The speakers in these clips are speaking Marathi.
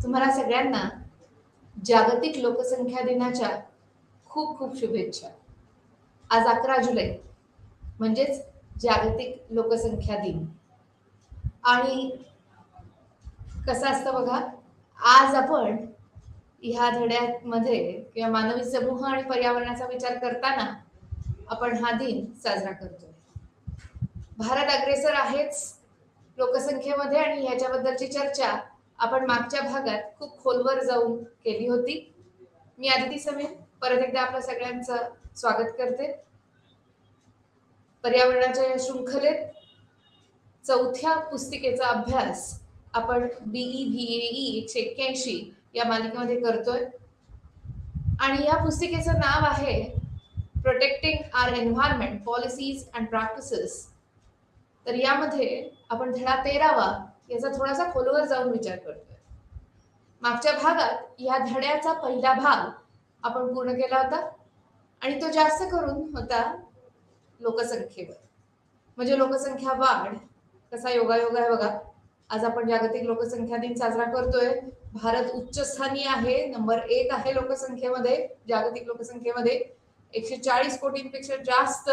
तुम्हाला सगळ्यांना जागतिक लोकसंख्या दिनाच्या खूप खूप शुभेच्छा. आज 11 जुलै म्हणजेच जागतिक लोकसंख्या दिन. आणि कसं असतं बघा, आज आपण ह्या धड्यामध्ये किंवा मानवी समूह आणि पर्यावरणाचा विचार करताना आपण हा दिन साजरा करतो. भारत अग्रेसर आहेच लोकसंख्येमध्ये आणि ह्याच्याबद्दलची चर्चा आपण मागच्या भागात खूप खोलवर जाऊन केली होती. मी आदिती समीर परत एकदा आपल्या सगळ्यांचं स्वागत करते. पर्यावरणाच्या या शृंखलेत चौथ्या पुस्तिकेचा अभ्यास आपण BEVAE 181 या मालिकेमध्ये करतोय आणि या पुस्तिकेचं नाव आहे protecting our environment policies and practices. तर यामध्ये आपण धडा 13वा याचा थोडासा खोलवर जाऊन विचार करतोय. मागच्या भागात या धड्याचा पहिला भाग आपण पूर्ण केला होता आणि तो जास्त करून होता लोकसंख्येवर. म्हणजे लोकसंख्या वाढ कसा योगायोग आहे बघा. आज आपण जागतिक लोकसंख्या दिन साजरा करतोय. भारत उच्चस्थानी आहे, नंबर 1 आहे लोकसंख्येमध्ये. जागतिक लोकसंख्येमध्ये 140 कोटींपेक्षा जास्त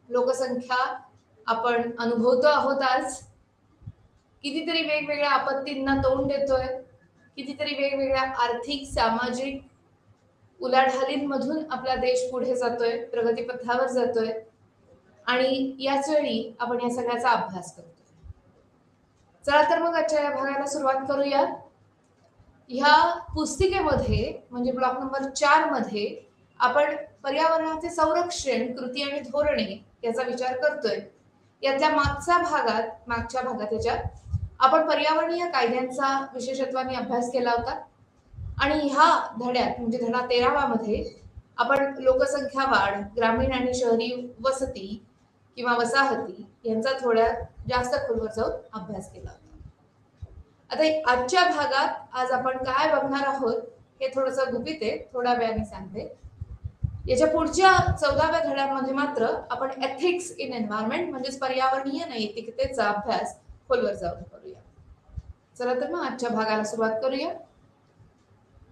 लोकसंख्या आपण अनुभवतो आहोत. आज कितीतरी वेगवेगळ्या आपत्तींना तोंड देतोय, कितीतरी वेगवेगळ्या आर्थिक सामाजिक उलाढालींमधून आपला देश पुढे जातोय, प्रगतीपथावर जातोय आणि याच वेळी आपण या सगळ्याचा अभ्यास करतोय. चला तर मग आजच्या या भागाला सुरुवात करूया. ह्या पुस्तिकेमध्ये म्हणजे ब्लॉक नंबर 4 मध्ये आपण पर्यावरणाचे संरक्षण कृती आणि धोरणे याचा विचार करतोय. यातल्या मागच्या भागात याच्यात आपण पर्यावरणीय कायद्यांचा विशेषत्वाने अभ्यास केला होता आणि ह्या धड्यात म्हणजे धडा 13वा मध्ये आपण लोकसंख्या वाढ, ग्रामीण आणि शहरी वसती किंवा वसाहती यांचा थोड्या जास्त खोलवर जाऊन अभ्यास केला होता. आता आजच्या भागात आज आपण काय बघणार आहोत हे थोडंसं गुपित आहे, थोड्या वेळाने सांगते. याच्या पुढच्या 14व्या धड्यामध्ये मात्र आपण एथिक्स इन एन्व्हायरमेंट म्हणजेच पर्यावरणीय नैतिकतेचा अभ्यास खोलवर जाऊन करूया. चला तर मग आजच्या भागाला सुरुवात करूया.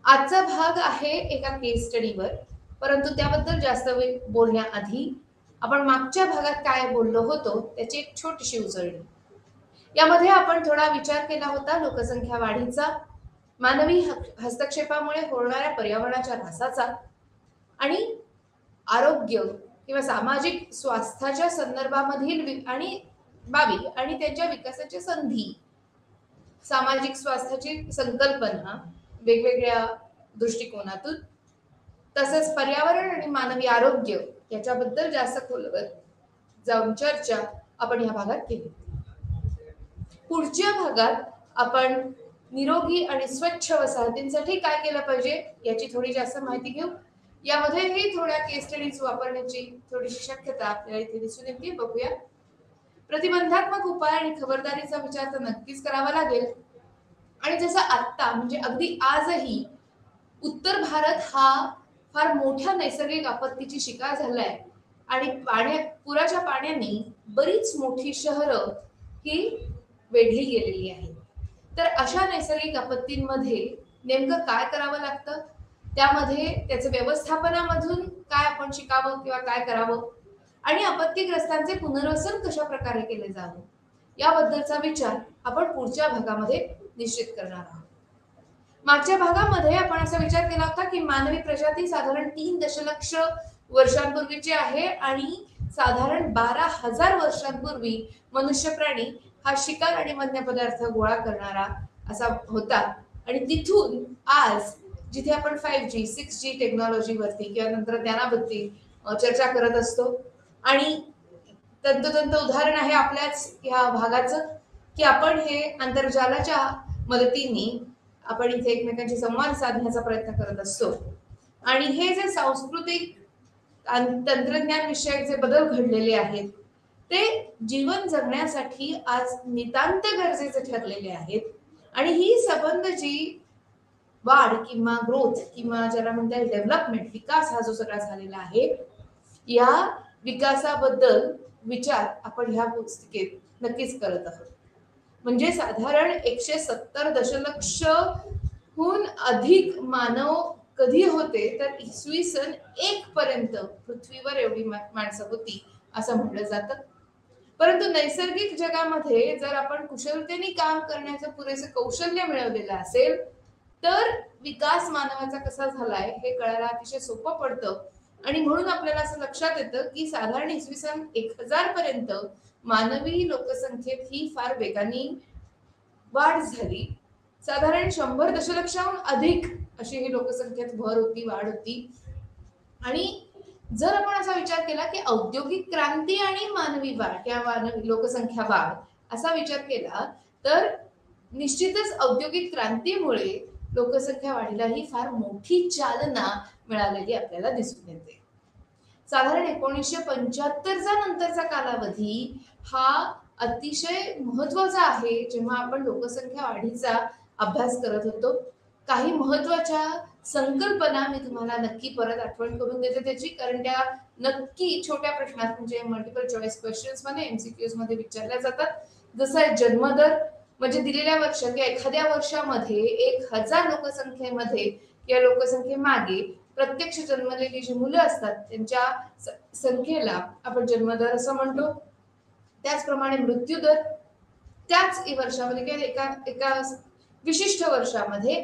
आजचा भाग आहे एका केस स्टडीवर, परंतु त्याबद्दल जास्त वेळ बोलण्याआधी आपण मागच्या भागात काय बोललो होतो त्याची एक छोटीशी उजळणी. यामध्ये आपण थोडा विचार केला होता लोकसंख्या वाढीचा, मानवी हस्तक्षेपामुळे होणाऱ्या पर्यावरणाच्या ऱ्हासाचा आणि आरोग्य किंवा सामाजिक स्वास्थ्याच्या संदर्भामधील आणि बाबी आणि त्यांच्या विकासाच्या संधी, सामाजिक स्वास्थ्याची संकल्पना वेगवेगळ्या दृष्टिकोनातून, तसेच पर्यावरण आणि मानवी आरोग्य याच्याबद्दल जास्त खोलवर जाऊन चर्चा आपण या भागात केली. पुढच्या भागात आपण निरोगी आणि स्वच्छ वसाहतींसाठी काय केलं पाहिजे याची थोडी जास्त माहिती घेऊ. यामध्येही थोड्या केस स्टडीज वापरण्याची थोडीशी शक्यता आपल्याला इथे दिसून येते. बघूया. प्रतिबंधात्मक उपाय आणि खबरदारीचा विचार तर नक्कीच करावा लागेल. आणि जसं आत्ता म्हणजे अगदी आजही उत्तर भारत हा फार मोठ्या नैसर्गिक आपत्तीची शिकार झालाय आणि पुराच्या पाण्याने बरीच मोठी शहरं ही वेढली गेलेली आहेत. तर अशा नैसर्गिक आपत्तींमध्ये नेमकं काय करावं लागतं, त्यामध्ये त्याचं व्यवस्थापनामधून काय आपण शिकावं किंवा काय करावं आणि आपत्तीग्रस्तांचे पुनर्वसन कशा प्रकारे केले जावं याबद्दलचा विचार आपण पुढच्या भागामध्ये निश्चित करणार आहोत. मागच्या भागामध्ये आपण असा विचार केला होता की मानवी प्रजाती साधारण 3 दशलक्ष वर्षांपूर्वीची आहे आणि साधारण 12,000 वर्षांपूर्वी मनुष्य प्राणी हा शिकार आणि वन्य पदार्थ गोळा करणारा असा होता. आणि तिथून आज जिथे आपण 5G 6G टेक्नॉलॉजीवरती किंवा तंत्रज्ञानावरती चर्चा करत असतो आणि तंतोतंत उदाहरण आहे आपल्याच या भागाचं की आपण हे आंतरजालाच्या मदतीने आपण इथे एकमेकांशी संवाद साधण्याचा प्रयत्न करत असतो. आणि हे जे सांस्कृतिक तंत्रज्ञान विषयक जे बदल घडलेले आहेत ते जीवन जगण्यासाठी आज नितांत गरजेचे ठरलेले आहेत. आणि ही संबंध जी वाढ किंवा ग्रोथ किंवा ज्याला म्हणतात डेव्हलपमेंट विकास हा जो सगळा झालेला आहे या विकासाबद्दल विचार आपण ह्या पुस्तिकेत नक्कीच करत आहोत. म्हणजे साधारण 170 दशलक्षहून अधिक मानव कधी होते तर इसवी सन 1 पर्यंत पृथ्वीवर एवढी माणसं होती असं म्हटलं जातं. परंतु नैसर्गिक जगामध्ये जर आपण कुशलतेने काम करण्याचं पुरेसे कौशल्य मिळवलेलं असेल तर विकास मानवाचा कसा झालाय हे कळायला अतिशय सोपं पडतं. आणि म्हणून आपल्याला असं लक्षात येतं की साधारण इसवी सन 1000 पर्यंत मानवी लोकसंख्येत ही फार वेगाने वाढ झाली. साधारण 100 दशलक्षाहून अधिक अशी ही लोकसंख्येत भर होती, वाढ होती. आणि जर आपण असा विचार केला की औद्योगिक क्रांती आणि मानवी वाढ किंवा मानवी लोकसंख्या वाढ असा विचार केला तर निश्चितच औद्योगिक क्रांतीमुळे लोकसंख्या वाढीला ही फार मोठी चालना मिळालेली आपल्याला दिसून येते. साधारण 1975चा नंतरचा कालावधी हा अतिशय महत्वाचा आहे जेव्हा आपण लोकसंख्या वाढीचा अभ्यास करत होतो. काही महत्वाच्या संकल्पना मी तुम्हाला नक्की परत आठवण करून देते त्याची, कारण त्या नक्की छोट्या प्रश्नात म्हणजे मल्टिपल चॉईस क्वेश्चन्स मध्ये एमसीक्यूज मध्ये विचारल्या जातात. जसं आहे जन्मदर, म्हणजे दिलेल्या वर्ष किंवा एखाद्या वर्षामध्ये 1000 लोकसंख्येमध्ये किंवा लोकसंख्येमागे प्रत्यक्ष जन्मलेली जी मुलं असतात त्यांच्या संख्येला आपण जन्मदर असं म्हणतो. त्याचप्रमाणे मृत्यूदर त्याच वर्षामध्ये किंवा एका एका विशिष्ट वर्षामध्ये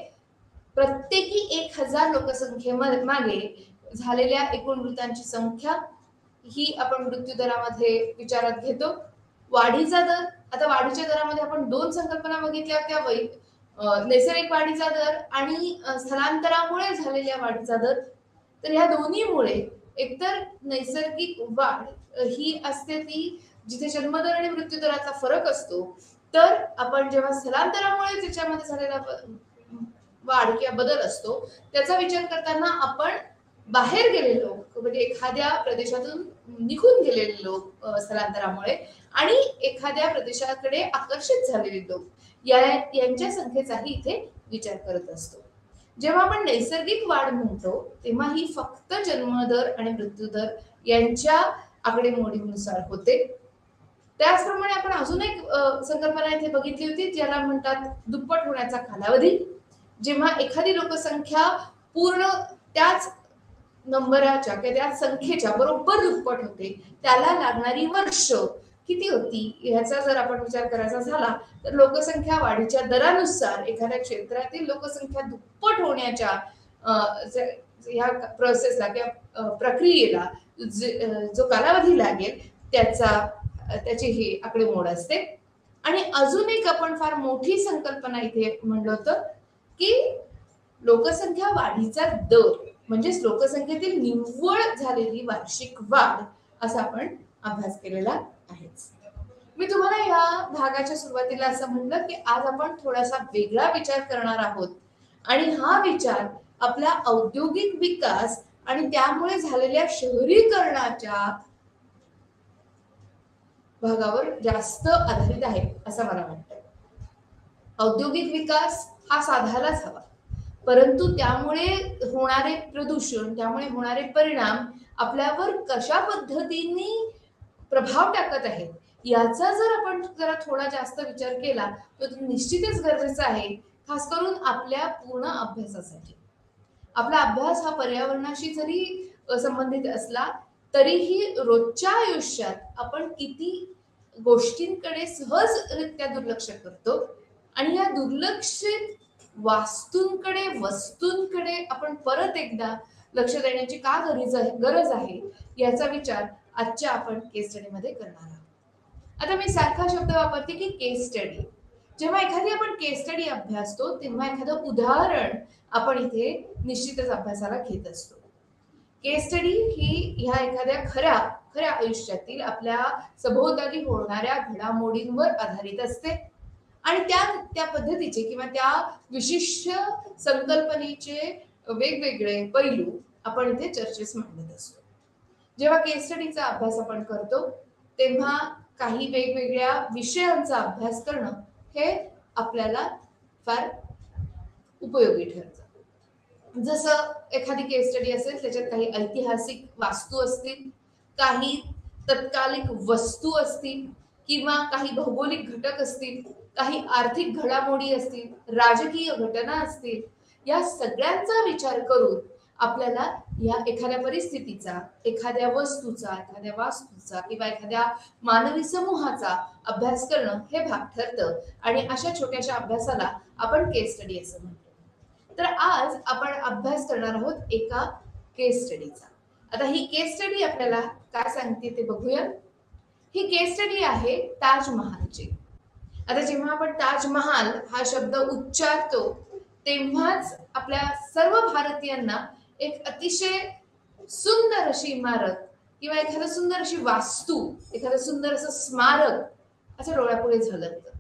प्रत्येकी 1000 लोकसंख्येमागे झालेल्या एकूण मृतांची संख्या ही आपण मृत्यूदरामध्ये विचारात घेतो. वाढीचा दर, आता वाढीच्या दरामध्ये आपण दोन संकल्पना बघितल्या होत्या, नैसर्गिक वाढीचा दर आणि स्थलांतरामुळे झालेल्या वाढीचा दर. तर ह्या दोन्हीमुळे एकतर नैसर्गिक वाढ ही असते ती जिथे जन्मदर आणि मृत्यूदराचा फरक असतो, तर आपण जेव्हा स्थलांतरामुळे त्याच्यामध्ये झालेला वाढ किंवा बदल असतो त्याचा विचार करताना आपण बाहेर गेलेले लोक म्हणजे एखाद्या प्रदेशातून निघून गेलेले लोक स्थलांतरामुळे आणि एखाद्या प्रदेशाकडे आकर्षित झालेले लोक यांच्या संख्येचाही इथे विचार करत असतो. जेव्हा आपण नैसर्गिक वाढ म्हणतो तेव्हा ही फक्त जन्मदर आणि मृत्यूदर यांच्या आकडेमोडीनुसार होते. त्याचप्रमाणे आपण अजून एक संकल्पना इथे बघितली होती ज्याला म्हणतात दुप्पट होण्याचा कालावधी. जेव्हा एखादी लोकसंख्या पूर्ण त्याच नंबराच्या किंवा त्या संख्येच्या बरोबर दुप्पट होते त्याला लागणारी वर्ष किती होती ह्याचा जर आपण विचार करायचा झाला तर लोकसंख्या वाढीच्या दरानुसार एखाद्या क्षेत्रातील लोकसंख्या दुप्पट होण्याच्या ह्या प्रोसेसला किंवा प्रक्रियेला जो कालावधी लागेल त्याची ही आकडेमोड असते. आणि अजून एक आपण फार मोठी संकल्पना इथे म्हणलं होतं की लोकसंख्या वाढीचा दर म्हणजेच लोकसंख्येतील निव्वळ झालेली वार्षिक वाढ असा आपण अभ्यास केलेला आहे. मी तुम्हाला या भागाच्या सुरुवातीला असं म्हणलं की आज आपण थोडासा वेगळा विचार करणार आहोत आणि हा विचार आपला औद्योगिक विकास आणि त्यामुळे झालेल्या शहरीकरणाच्या भागावर जास्त आधारित आहे असं मला वाटतं. औद्योगिक विकास हा साधायलाच हवा, परंतु त्यामुळे होणारे प्रदूषण त्यामुळे होणारे परिणाम आपल्यावर कशा पद्धतीने प्रभाव टाकत आहेत याचा जर आपण जरा थोडा जास्त विचार केला तर निश्चितच गरजेचं आहे, खास करून आपल्या पूर्ण अभ्यासासाठी. आपला अभ्यास हा पर्यावरणाशी जरी संबंधित असला तरीही रोजच्या आयुष्यात आपण किती गोष्टींकडे सहजरित्या दुर्लक्ष करतो आणि या दुर्लक्षित वस्तूंकडे आपण परत एकदा लक्ष देण्याची का गरज आहे याचा विचार आजच्या आपण केस स्टडी मध्ये करणार आहोत. आता मी सारखा शब्द वापरते की केस स्टडी. जेव्हा एखादी आपण केस स्टडी अभ्यासतो तेव्हा एखादं उदाहरण आपण इथे निश्चितच अभ्यासाला घेत असतो. केस स्टडी ही ह्या एखाद्या खऱ्या आयुष्यातील आपल्या सभोवताली होणाऱ्या घडामोडींवर आधारित असते आणि त्या पद्धतीचे किंवा त्या विशिष्ट संकल्पनेचे वेगवेगळे पैलू आपण इथे चर्चेस मांडत असतो. जेव्हा केस स्टडीचा अभ्यास आपण करतो तेव्हा काही वेगवेगळ्या विषयांचा अभ्यास करणं हे आपल्याला फार उपयोगी ठरतं. जसं एखादी केस स्टडी असेल त्याच्यात काही ऐतिहासिक वास्तू असतील, काही तत्कालिक वस्तू असतील, किंवा काही भौगोलिक घटक असतील, काही आर्थिक घडामोडी असतील, राजकीय घटना असतील, या सगळ्यांचा विचार करून आपल्याला या एखाद्या परिस्थितीचा, एखाद्या वस्तूचा, एखाद्या वास्तूचा किंवा एखाद्या मानवी समूहाचा अभ्यास करणं हे भाग ठरतं आणि अशा छोट्याशा अभ्यासाला आपण केस स्टडी असं म्हणतो. तर आज आपण अभ्यास करणार आहोत एका केस स्टडीचा. आता ही केस स्टडी आपल्याला काय सांगते ते बघूया. ही केस स्टडी आहे ताजमहालची. आता जेव्हा आपण ताजमहाल हा शब्द उच्चारतो तेव्हाच आपल्या सर्व भारतीयांना एक अतिशय सुंदर अशी इमारत किंवा एखादं सुंदर अशी वास्तू, एखादं सुंदर असं स्मारक असं डोळ्यापुढे झलकतं.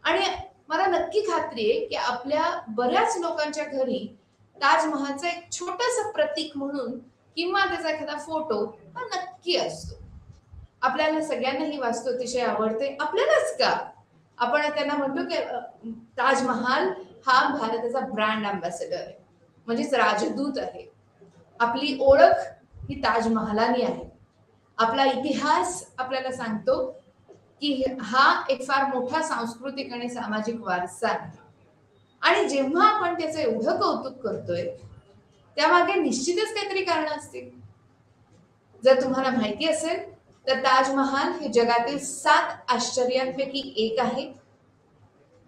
आणि मला नक्की खात्री आहे की आपल्या बऱ्याच लोकांच्या घरी ताजमहालचं एक छोटंसं प्रतीक म्हणून किंवा त्याचा एखादा फोटो हा नक्की असतो. आपल्याला सगळ्यांना ही वास्तू अतिशय आवडते. आपल्यालाच का, आपण त्यांना म्हणतो की ताजमहाल हा भारताचा ब्रँड अँबॅसेडर आहे, म्हणजेच राजदूत आहे. आपली ओळख ही ताजमहालानी आहे. आपला इतिहास आपल्याला सांगतो की हा एक फार मोठा सांस्कृतिक आणि सामाजिक वारसा आहे. आणि जेव्हा आपण त्याचं एवढं कौतुक करतोय त्यामागे निश्चितच काहीतरी कारण असतील. जर तुम्हाला माहिती असेल तर ताजमहाल हे जगातील 7 आश्चर्यांपैकी एक आहे.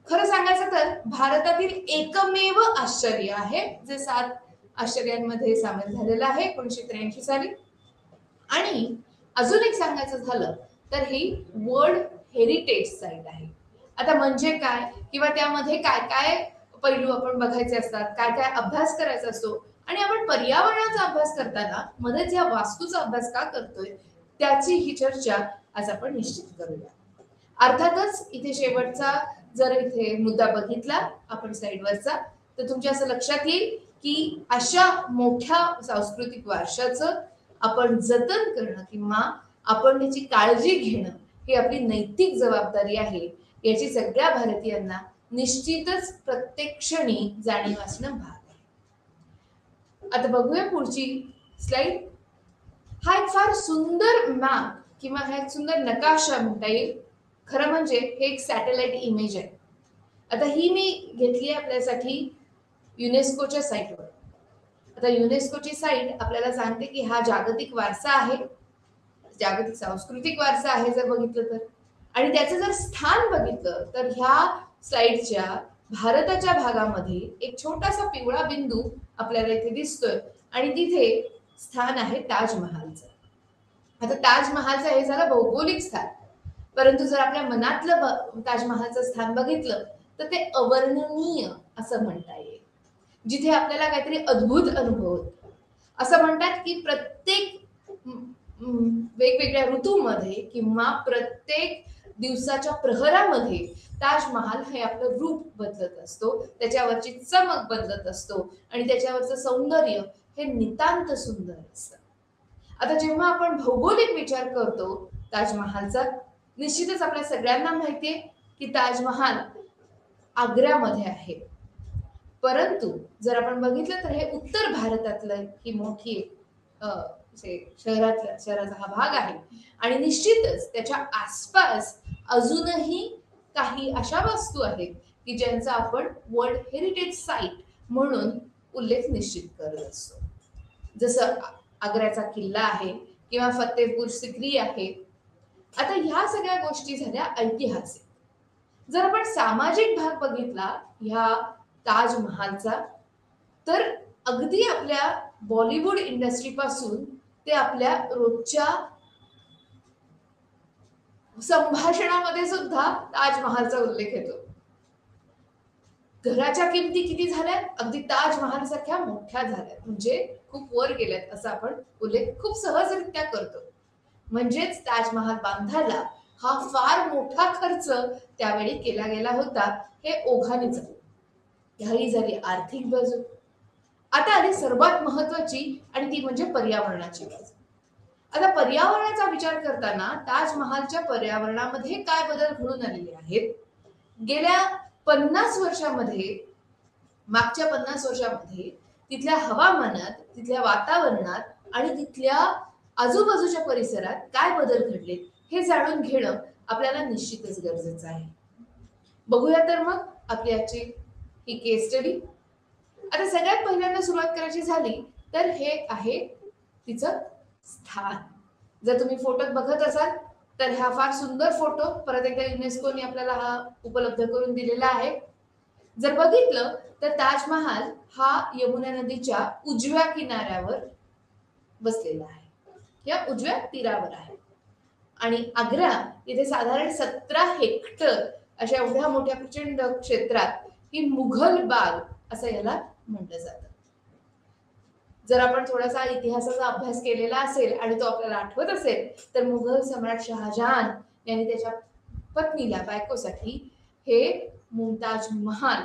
खरं सांगायचं तर भारतातील एकमेव आश्चर्य आहे जे 7 आश्चर्यांमध्ये सामील झालेलं आहे 1983 साली. आणि अजून एक सांगायचं झालं तर ही वर्ल्ड हेरिटेज साईट आहे. आता म्हणजे काय किंवा त्यामध्ये काय काय पैलू आपण बघायचे असतात, काय काय अभ्यास करायचा असतो आणि आपण पर्यावरणाचा अभ्यास करताना मध्येच या वास्तूचा अभ्यास का करतोय त्याची ही चर्चा आज आपण निश्चित करूया. अर्थातच इथे शेवटचा जर इथे मुद्दा बघितला आपण स्लाइडवरचा तर तुमच्या असं लक्षात येईल की अशा मोठ्या सांस्कृतिक वारशाचं आपण जतन करणं किंवा आपण त्याची काळजी घेणं ही आपली नैतिक जबाबदारी आहे. याची सगळ्या भारतीयांना निश्चितच प्रत्येक क्षणी जाणीव असणं भाग आहे. आता बघूया पुढची स्लाइड. हा एक फार सुंदर मॅप किंवा हा एक सुंदर नकाशा म्हणता येईल. खरं म्हणजे हे एक सॅटेलाइट इमेज आहे. आता ही मी घेतली आहे आपल्यासाठी युनेस्कोच्या साईटवर. आता युनेस्कोची साईट आपल्याला सांगते की हा जागतिक वारसा आहे, जागतिक सांस्कृतिक वारसा आहे जर बघितलं तर. आणि त्याचं जर स्थान बघितलं तर ह्या स्लाइडच्या भारताच्या भागामध्ये एक छोटासा पिवळा बिंदू आपल्याला इथे दिसतोय आणि तिथे स्थान आहे ताजमहालचं. आता ताजमहालचं हे झालं भौगोलिक स्थान, परंतु जर आपल्या मनातलं ताजमहालचं स्थान बघितलं तर ते अवर्णनीय असं म्हणता येईल. जिथे आपल्याला काहीतरी अद्भुत अनुभव होतो. असं म्हणतात की प्रत्येक वेगवेगळ्या ऋतूमध्ये किंवा प्रत्येक दिवसाच्या प्रहरामध्ये ताजमहाल हे आपलं रूप बदलत असतो, त्याच्यावरची चमक बदलत असतो आणि त्याच्यावरचं सौंदर्य हे नितांत सुंदर असतं. आता जेव्हा आपण भौगोलिक विचार करतो ताजमहालचा, निश्चितच आपल्या सगळ्यांना माहितीये की ताजमहाल आग्र्यामध्ये आहे. परंतु जर आपण बघितलं तर हे उत्तर भारतातलं ही मोठी शहराचा हा भाग आहे. आणि निश्चितच त्याच्या आसपास अजूनही काही अशा वास्तू आहेत की ज्यांचा आपण वर्ल्ड हेरिटेज साईट म्हणून उल्लेख निश्चित करत असतो. जसं आग्र्याचा किल्ला आहे किंवा फतेहपूर सिक्री आहे. आता ह्या सगळ्या गोष्टी झाल्या ऐतिहासिक. जर आपण सामाजिक भाग बघितला ह्या ताजमहालचा तर अगदी आपल्या बॉलिवूड इंडस्ट्री पासून ते आपल्या रोजच्या संभाषणामध्ये सुद्धा ताजमहालचा उल्लेख येतो. घराच्या किमती किती झाल्यात, अगदी ताजमहाल सारख्या मोठ्या झाल्यात, म्हणजे खूप वर गेल्यात असा आपण उल्लेख खूप सहजरित्या करतो. म्हणजेच ताजमहाल बांधायला हा फार मोठा खर्च त्यावेळी केला गेला होता हे ओघाने चालू. ह्याही झाली आर्थिक बाजू. आता आली सर्वात महत्वाची आणि ती म्हणजे पर्यावरणाची बाजू. आता पर्यावरणाचा विचार करताना ताजमहालच्या पर्यावरणामध्ये काय बदल घडून आलेले आहेत गेल्या 50 वर्षामध्ये, मागच्या 50 वर्षामध्ये तिथल्या हवामानात, तिथल्या वातावरणात आणि तिथल्या आजूबाजूच्या परिसरात काय बदल घडले हे जाणून घेणं आपल्याला निश्चितच गरजेचं आहे. बघूया तर मग आपली आजची ही केस स्टडी. आता सगळ्यात पहिल्यांदा सुरुवात करायची झाली तर हे आहे तिचं स्थान. जर तुम्ही फोटोत बघत असाल तर हा फार सुंदर फोटो परत एकदा युनेस्कोने आपल्याला हा उपलब्ध करून दिलेला आहे. जर बघितलं तर ताजमहाल हा यमुना नदीच्या उजव्या किनाऱ्यावर बसलेला आहे या उजव्या तीरावर आहे आणि आग्रा इथे साधारण 17 हेक्टर अशा एवढ्या मोठ्या प्रचंड क्षेत्रात ही मुघल बाग असं याला म्हटलं जातं. जर आपण थोडासा इतिहासाचा अभ्यास केलेला असेल आणि तो आपल्याला आठवत असेल तर मुघल सम्राट शहाजहान यांनी त्याच्या पत्नीला बायकोसाठी हे मुमताज महाल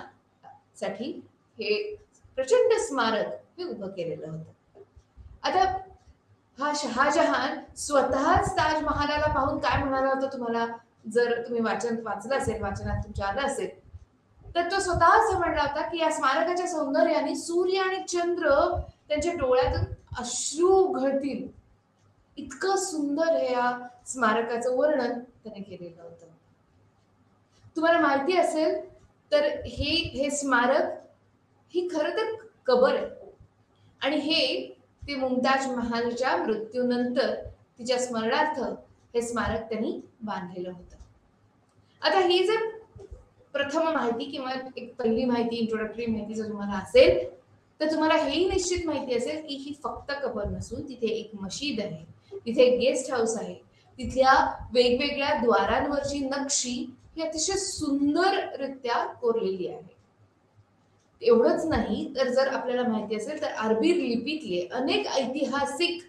साठी हे प्रचंड स्मारक हे उभं केलेलं होतं. आता हा शहाजहान स्वतःच ताजमहालाला पाहून काय म्हणाला होता तुम्हाला जर तुम्ही वाचलं असेल, वाचनात तुमच्या आलं असेल तर तो स्वतःच म्हणला होता की या स्मारकाच्या सौंदर्याने सूर्य आणि चंद्र त्यांच्या डोळ्यातून अश्रू गळतील इतकं सुंदर हे या स्मारकाचं वर्णन त्याने केलेलं होतं. तुम्हाला माहिती असेल तर हे स्मारक ही खरं तर कबर आहे आणि हे ते मुमताज महालच्या मृत्यूनंतर तिच्या स्मरणार्थ हे स्मारक त्यांनी बांधलेलं होतं. आता ही जर प्रथम माहिती किंवा एक पहिली माहिती इंट्रोडक्टरी माहिती जर तुम्हाला असेल तर तुम्हाला हेही निश्चित माहिती असेल की ही फक्त कबर नसून तिथे एक मशीद आहे, तिथे एक गेस्ट हाऊस आहे, तिथल्या वेगवेगळ्या द्वारांवरची नक्षी ही अतिशय सुंदररित्या कोरलेली आहे. एवढंच नाही तर जर आपल्याला माहिती असेल तर अरबी लिपीतले अनेक ऐतिहासिक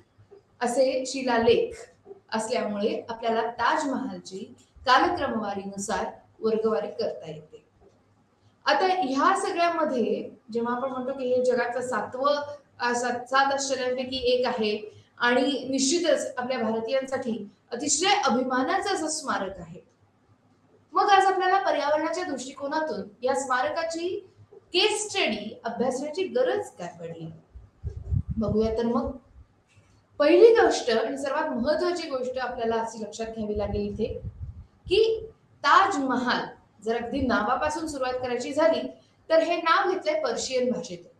असे शिलालेख असल्यामुळे आपल्याला ताजमहालची कालक्रमवारीनुसार वर्गवारी करता येते. आता ह्या सगळ्यामध्ये जेव्हा आपण म्हणतो की हे जगातलं सात आश्चर्यांपैकी एक आहे आणि निश्चितच आपल्या भारतीयांसाठी अतिशय अभिमानाचं असं स्मारक आहे. मग आज आपल्याला पर्यावरणाच्या दृष्टिकोनातून या स्मारकाची केस स्टडी अभ्यासण्याची गरज काय पडली बघूया तर मग. पहिली गोष्ट आणि सर्वात महत्वाची गोष्ट आपल्याला अशी लक्षात घ्यावी लागेल इथे की ताजमहाल जर अगदी नावापासून सुरुवात करायची झाली तर हे नाव घेतलंय पर्शियन भाषेतून.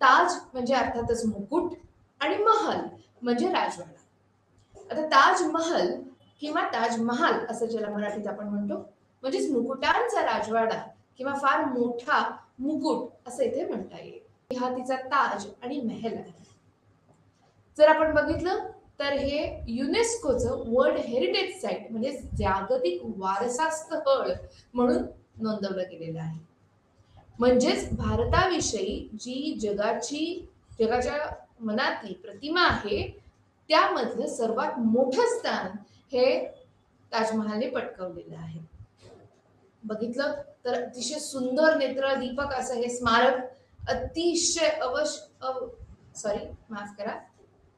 ताज म्हणजे अर्थातच मुकुट आणि महल म्हणजे राजवाडा. आता ताजमहल किंवा ताजमहाल असं ज्याला मराठीत आपण म्हणतो म्हणजेच मुकुटांचा राजवाडा किंवा फार मोठा मुकुट असं इथे म्हणता येईल. हा तिचा ताज आणि महल आहे. जर आपण बघितलं तर हे युनेस्कोचं वर्ल्ड हेरिटेज साईट म्हणजे जागतिक वारसा स्थळ म्हणून नोंदवलं गेलेलं आहे. म्हणजेच भारताविषयी जी जगाच्या मनातली प्रतिमा आहे त्यामधलं सर्वात मोठं स्थान हे ताजमहालने पटकावलेलं आहे. बघितलं तर अतिशय सुंदर नेत्र दीपक असं हे स्मारक अतिशय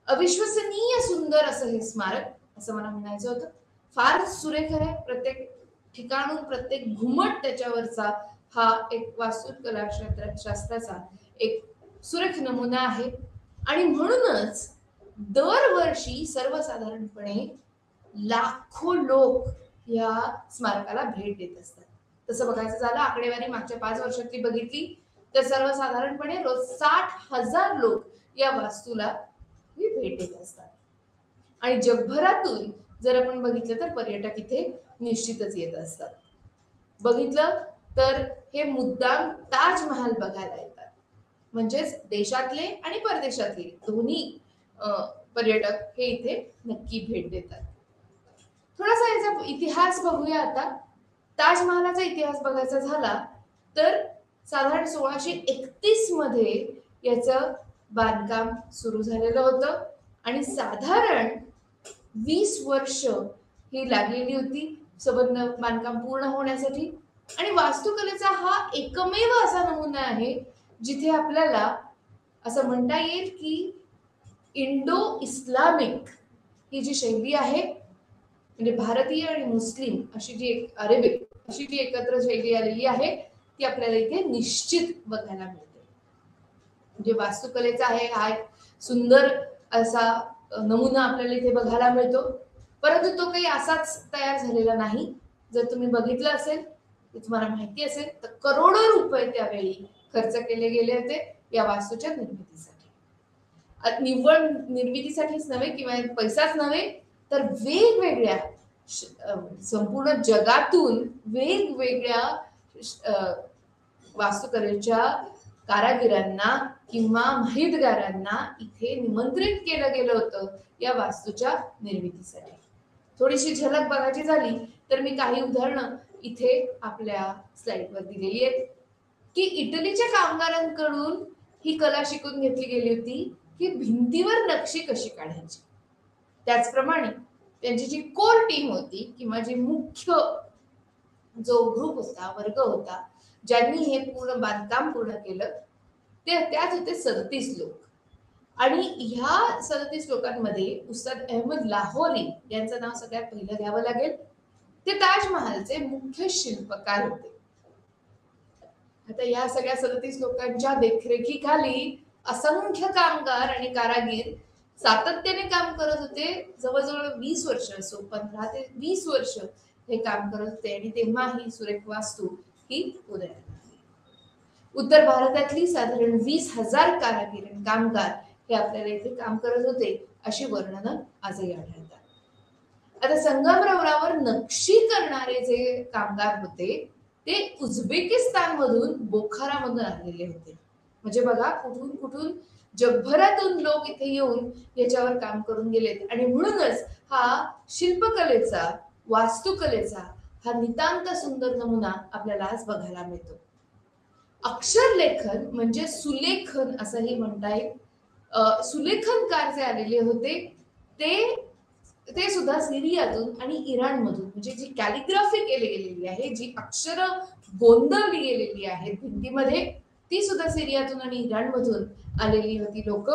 अविश्वसनीय सुंदर असं हे स्मारक असं मला म्हणायचं होतं. फार सुरेख आहे. प्रत्येक ठिकाणून प्रत्येक घुमट त्याच्यावरचा हा एक वास्तुकला शास्त्राचा एक सुरेख नमुना आहे आणि म्हणूनच दरवर्षी सर्वसाधारणपणे लाखो लोक या स्मारकाला भेट देत असतात. तसं बघायचं झालं आकडेवारी मागच्या 5 वर्षातली बघितली तर सर्वसाधारणपणे रोज 60,000 लोक या वास्तूला भेट देत असतात आणि जगभरातून जर आपण बघितलं तर पर्यटक इथे निश्चितच येत असतात. बघितलं तर हे मुद्दाम ताजमहाल बघायला येतात. म्हणजेच देशातले आणि परदेशातले दोन्ही पर्यटक हे इथे नक्की भेट देतात. थोडासा याचा इतिहास बघूया आता. ताजमहालाचा इतिहास बघायचा झाला तर साधारण 1631 मध्ये याचं बांधकाम सुरू झालेलं होतं आणि साधारण 20 वर्ष ही लागलेली होती बांधकाम पूर्ण होण्यासाठी. आणि वास्तुकलेचा हा एकमेव असा नमुना आहे जिथे आपल्याला असं म्हणता येईल की इंडो इस्लामिक ही जी शैली आहे म्हणजे भारतीय आणि मुस्लिम अशी जी एक अरेबिक अशी जी एकत्र शैली आलेली आहे ती आपल्याला इथे निश्चित बघायला मिळते. म्हणजे वास्तुकलेचा आहे हा एक सुंदर असा नमुना आपल्याला इथे बघायला मिळतो. परंतु तो काही असाच तयार झालेला नाही. जर तुम्ही बघितलं असेल, तुम्हाला माहिती असेल, तर करोडो रुपये त्यावेळी खर्च केले गेले होते या वास्तूच्या निर्मितीसाठी. निव्वळ निर्मितीसाठीच नव्हे किंवा पैसाच नव्हे, तर वेगवेगळ्या संपूर्ण जगातून वेगवेगळ्या वास्तुकलेच्या कारागिरांना किंवा माहितगारांना इथे निमंत्रित केलं गेलं होतं या वास्तूच्या निर्मितीसाठी. थोडीशी झलक बघायची झाली तर मी काही उदाहरणं इथे आपल्या स्लाइडवर दिलेली आहेत की इटलीच्या कामगारांकडून ही कला शिकून घेतली गेली होती की भिंतीवर नक्षी कशी काढायची. त्याचप्रमाणे त्यांची जी कोर टीम होती किंवा जी मुख्य जो ग्रुप होता, वर्ग होता, ज्यांनी हे पूर्ण बांधकाम पूर्ण केलं, ते त्यात होते 37 लोक. आणि ह्या 37 लोकांमध्ये उस्ताद अहमद लाहोरी यांचं नाव सगळ्यात पहिलं घ्यावं लागेल. ते ताजमहालचे मुख्य शिल्पकार होते. आता या सगळ्या 37 लोकांच्या देखरेखीखाली असंख्य कामगार आणि कारागीर सातत्याने काम करत होते. जवळजवळ 20 वर्ष, 15 ते 20 वर्ष हे काम करत होते आणि तेव्हा ही सुरेख वास्तू ही उदयाला आली. उत्तर भारतातली साधारण 20,000 कारागीर आणि कामगार हे आपल्याला इथे काम करत होते अशी वर्णनं आजही आढळतात. आता संगमरवरावर नक्षी करणारे जे कामगार होते ते उझबेकिस्तान मधून, बोखारा मधून आलेले होते. म्हणजे बघा कुठून कुठून जगभरातून लोक इथे येऊन याच्यावर काम करून गेलेत. आणि म्हणूनच हा शिल्पकलेचा, वास्तुकलेचा हा नितांत सुंदर नमुना आपल्याला आज बघायला मिळतो. अक्षरलेखन म्हणजे सुलेखन असंही म्हणता येईल. सुलेखनकार जे आलेले होते ते सुद्धा सिरियातून आणि इराणमधून, म्हणजे जी कॅलिग्राफी केली गेलेली आहे, जी अक्षर गोंदवली गेलेली आहेत भिंतीमध्ये, ती सुद्धा सिरियातून आणि इराणमधून आलेली होती लोक.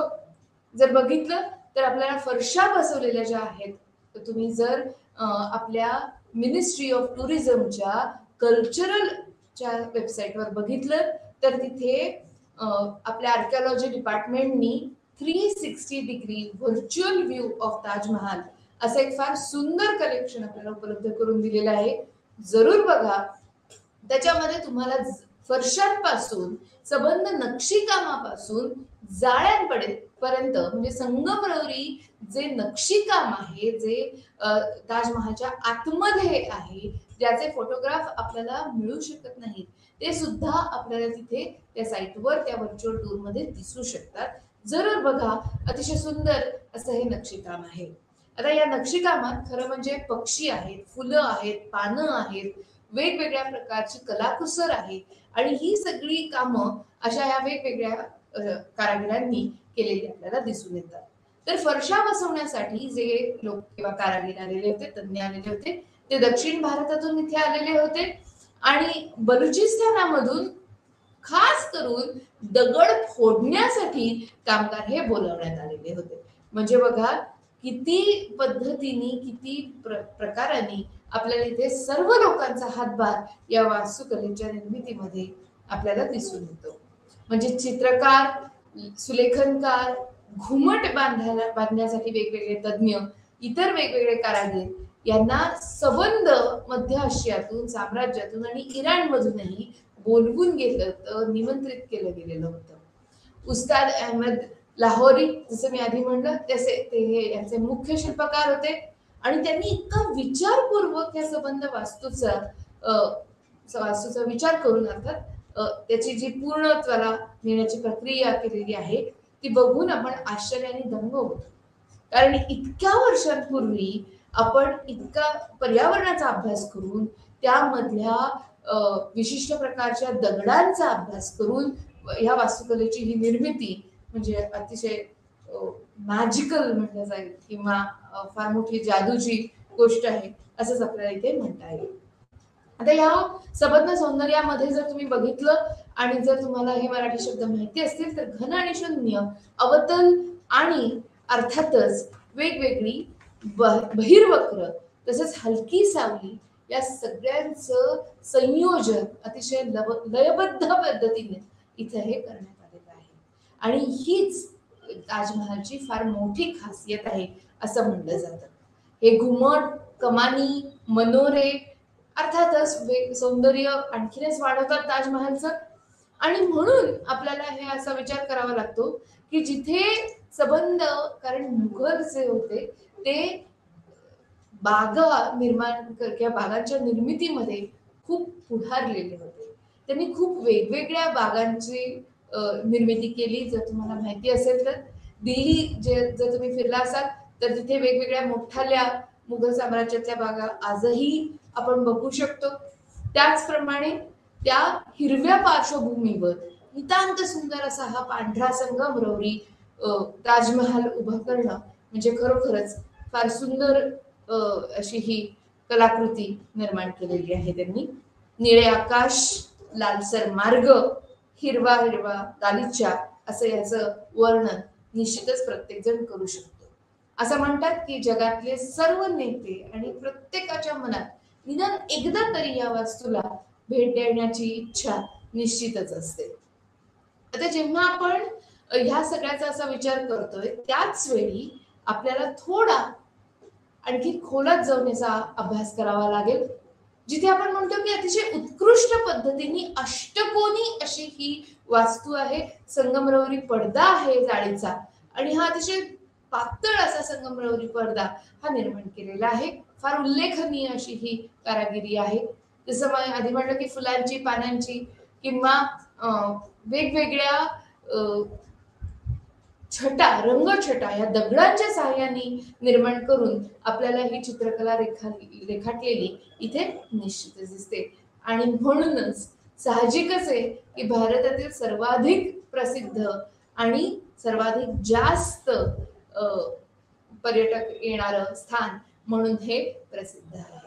जर बघितलं तर आपल्याला फरशा बसवलेल्या ज्या आहेत, तर तुम्ही जर आपल्या मिनिस्ट्री ऑफ टुरिझमच्या कल्चरलच्या वेबसाईटवर बघितलं तर तिथे आपल्या आर्किओलॉजी डिपार्टमेंटनी 360 degree virtual view of Taj Mahal असं एक फार सुंदर कलेक्शन आपल्याला उपलब्ध करून दिलेलं आहे. जरूर बघा. त्याच्यामध्ये तुम्हाला फरशांपासून सबंध नक्षीकामापासून जाळ्यांपर्यंत, म्हणजे संगमरवरी जे नक्षीकाम आहे, जे ताजमहालच्या आतमध्ये आहे, ज्याचे फोटोग्राफ आपल्याला मिळू शकत नाहीत, ते सुद्धा आपल्याला तिथे त्या साईटवर, त्या व्हर्च्युअल टूर मध्ये दिसू शकतात. जरूर बघा. अतिशय सुंदर असं हे नक्षीकाम आहे. आता या नक्षीकामात खरं म्हणजे पक्षी आहेत, फुलं आहेत, पानं आहेत, वेगवेगळ्या प्रकारची कलाकुसर आहे आणि ही सगळी कामं अशा या वेगवेगळ्या कारागिरांनी केलेली आपल्याला दिसून येतात. तर फरशा बसवण्यासाठी जे लोक किंवा कारागीर आलेले होते, तज्ञ आलेले होते, ते दक्षिण भारतातून इथे आलेले होते आणि बलुचिस्तानामधून खास करून दगड फोडण्यासाठी कामगार हे बोलवण्यात आलेले होते. म्हणजे बघा किती पद्धतीने, किती प्रकाराने आपल्याला इथे सर्व लोकांचा हातभार या वास्तुकलेच्या निर्मितीमध्ये आपल्याला दिसून येतो. म्हणजे चित्रकार, सुलेखनकार, घुमट बांधण्यासाठी वेगवेगळे तज्ञ, इतर वेगवेगळे कारागीर यांना सबंध मध्य आशियातून, साम्राज्यातून आणि इराणमधूनही बोलवून घेतलं, निमंत्रित केलं गेलेलं होतं. उस्ताद अहमद लाहोरी, जसं मी आधी म्हणलं, तसे ते यांचे मुख्य शिल्पकार होते आणि त्यांनी इतका विचारपूर्वक या संबंध वास्तूचा विचार करून, अर्थात त्याची जी पूर्णत्वाला नेण्याची प्रक्रिया केलेली आहे ती बघून आपण आश्चर्याने दंग होतो. कारण इतक्या वर्षांपूर्वी आपण इतका पर्यावरणाचा अभ्यास करून, त्यामधल्या विशिष्ट प्रकारच्या दगडांचा अभ्यास करून ह्या वास्तुकलेची ही निर्मिती म्हणजे अतिशय मॅजिकल म्हटलं जाईल किंवा फार मोठी जादूची गोष्ट आहे असंच आपल्याला इथे म्हणता येईल. आता या सबंध सौंदर्यामध्ये जर तुम्ही बघितलं आणि जर तुम्हाला हे मराठी शब्द माहिती असतील तर घन आणि शून्य, अवतल आणि अर्थातच वेगवेगळी बहिर्वक्र, तसेच हलकी सावली, या सगळ्यांचं संयोजन अतिशय लयबद्ध पद्धतीने इथे हे करण्यात आलेलं आहे. आणि हीच ताजमहालची फार मोठी खासियत आहे असं म्हणलं जातं. हे घुमट, कमानी, मनोरे अर्थातच सौंदर्य आणखीनच वाढवतात ताजमहालचं. आणि म्हणून आपल्याला हे असा विचार करावा लागतो की जिथे संबंध, कारण मुघल जे होते ते बागा निर्माण किंवा बागांच्या निर्मितीमध्ये खूप पुढारलेले होते. त्यांनी खूप वेगवेगळ्या बागांची निर्मिती केली. जर तुम्हाला माहिती असेल तर दिल्ली जर तुम्ही फिरला असाल तर तिथे वेगवेगळ्या मोठ्याल्या मुघल साम्राज्यातल्या बागा आजही आपण बघू शकतो. त्याचप्रमाणे त्या हिरव्या पार्श्वभूमीवर नितांत सुंदर असा हा पांढरा संगमरवरी ताजमहाल उभा करणं म्हणजे खरोखरच फार सुंदर अशी ही कलाकृती निर्माण केलेली आहे त्यांनी. निळे आकाश, लालसर मार्ग, हिरवा हिरवा गालिचा असं याचं वर्णन निश्चितच प्रत्येक जण करू शकतो. असं म्हणतात की जगातले सर्व नेते आणि प्रत्येकाच्या मनात निदान एकदा तरी या वास्तूला भेट देण्याची इच्छा निश्चितच असते. आता जेव्हा आपण ह्या सगळ्याचा असा विचार करतोय त्याच वेळी आपल्याला थोडा आणखी खोलात जाऊन याचा अभ्यास करावा लागेल. जिथे आपण म्हणतो की अतिशय उत्कृष्ट पद्धतीने अष्टकोनी अशी ही वास्तू आहे. संगमरवरी पडदा आहे जाळीचा आणि हा अतिशय पातळ असा संगमरवरी पडदा हा निर्माण केलेला आहे. फार उल्लेखनीय अशी ही कारागिरी आहे. जसं मी आधी म्हणलं की फुलांची, पानांची किंवा वेगवेगळ्या छटा, रंगछटा या दगडांच्या सहाय्याने निर्माण करून आपल्याला ही चित्रकला रेखाटलेली इथे निश्चितच दिसते. आणि म्हणूनच साहजिकच आहे की भारतातील सर्वाधिक प्रसिद्ध आणि सर्वाधिक जास्त पर्यटक येणारं स्थान म्हणून हे प्रसिद्ध आहे.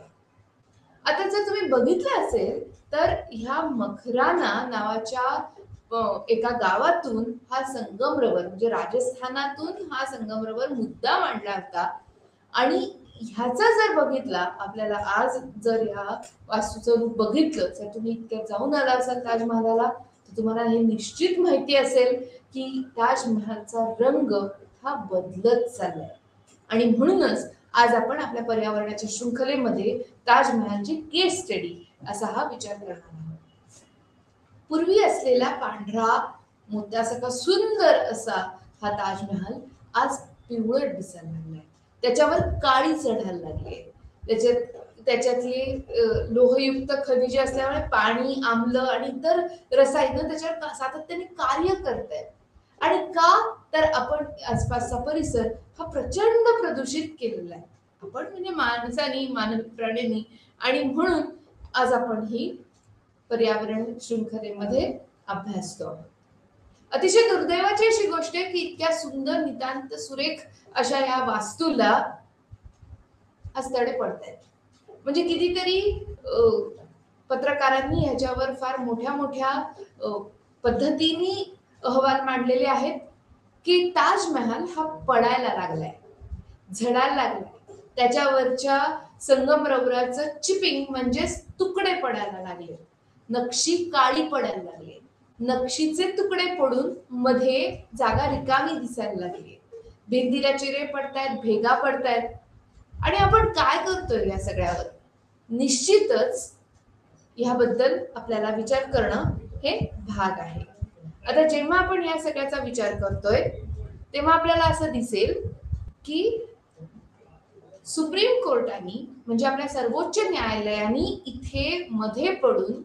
आता जर तुम्ही बघितलं असेल तर ह्या मखराना नावाच्या एका गावातून हा संगमरवर म्हणजे राजस्थानातून हा संगमरवर मुद्दाम आणला होता. आणि ह्याचा जर बघितला आपल्याला आज जर ह्या वास्तूचं रूप बघितलं तर तुम्ही इतक्या जाऊन आला असाल ताजमहालाला तर तुम्हाला हे निश्चित माहिती असेल की ताजमहालचा रंग हा बदलत चाललाय. आणि म्हणूनच आज आपण आपल्या पर्यावरणाच्या शृंखलेमध्ये ताजमहालची केस स्टडी असा हा विचार करणार आहोत. पूर्वी असलेला पांढरा मोत्यासारखा सुंदर असा हा ताजमहाल आज पिवळट दिसायला लागलाय. त्याच्यावर काळी चढायला लागली. त्याच्यातली लोहयुक्त खनिजे असल्यामुळे पाणी, आम्ल आणि इतर रसायनं त्याच्यावर सातत्याने कार्य करतायत. आणि का तर आपण आसपासचा परिसर हा प्रचंड प्रदूषित केलेला आहे आपण म्हणजे माणसानी, मानवी प्राण्यांनी. आणि म्हणून आज आपण ही पर्यावरण शृंखलेमध्ये अभ्यासतो. अतिशय दुर्दैवाची अशी गोष्ट आहे की इतक्या सुंदर, नितांत सुरेख अशा या वास्तूला आज तडे पडतायत. म्हणजे कितीतरी पत्रकारांनी ह्याच्यावर फार मोठ्या मोठ्या पद्धतीने अहवाल मांडलेले आहेत की ताजमहाल हा पडायला लागलाय, झडायला लागलाय. त्याच्यावरच्या संगमरवराचं चिपिंग म्हणजे तुकडे पडायला लागले, नक्षी काळी पडायला लागली, नक्षीचे तुकडे पडून मध्ये जागा रिकामी दिसायला लागली, भिंतीला चिरे पडतायत, भेगा पडतायत. आणि आपण काय करतोय या सगळ्यावर? निश्चितच याबद्दल आपल्याला विचार करणं हे भाग आहे. आता जेव्हा आपण या सगळ्याचा विचार करतोय तेव्हा आपल्याला असं दिसेल की सुप्रीम कोर्टानी म्हणजे आपल्या सर्वोच्च न्यायालयाने इथे मध्ये पडून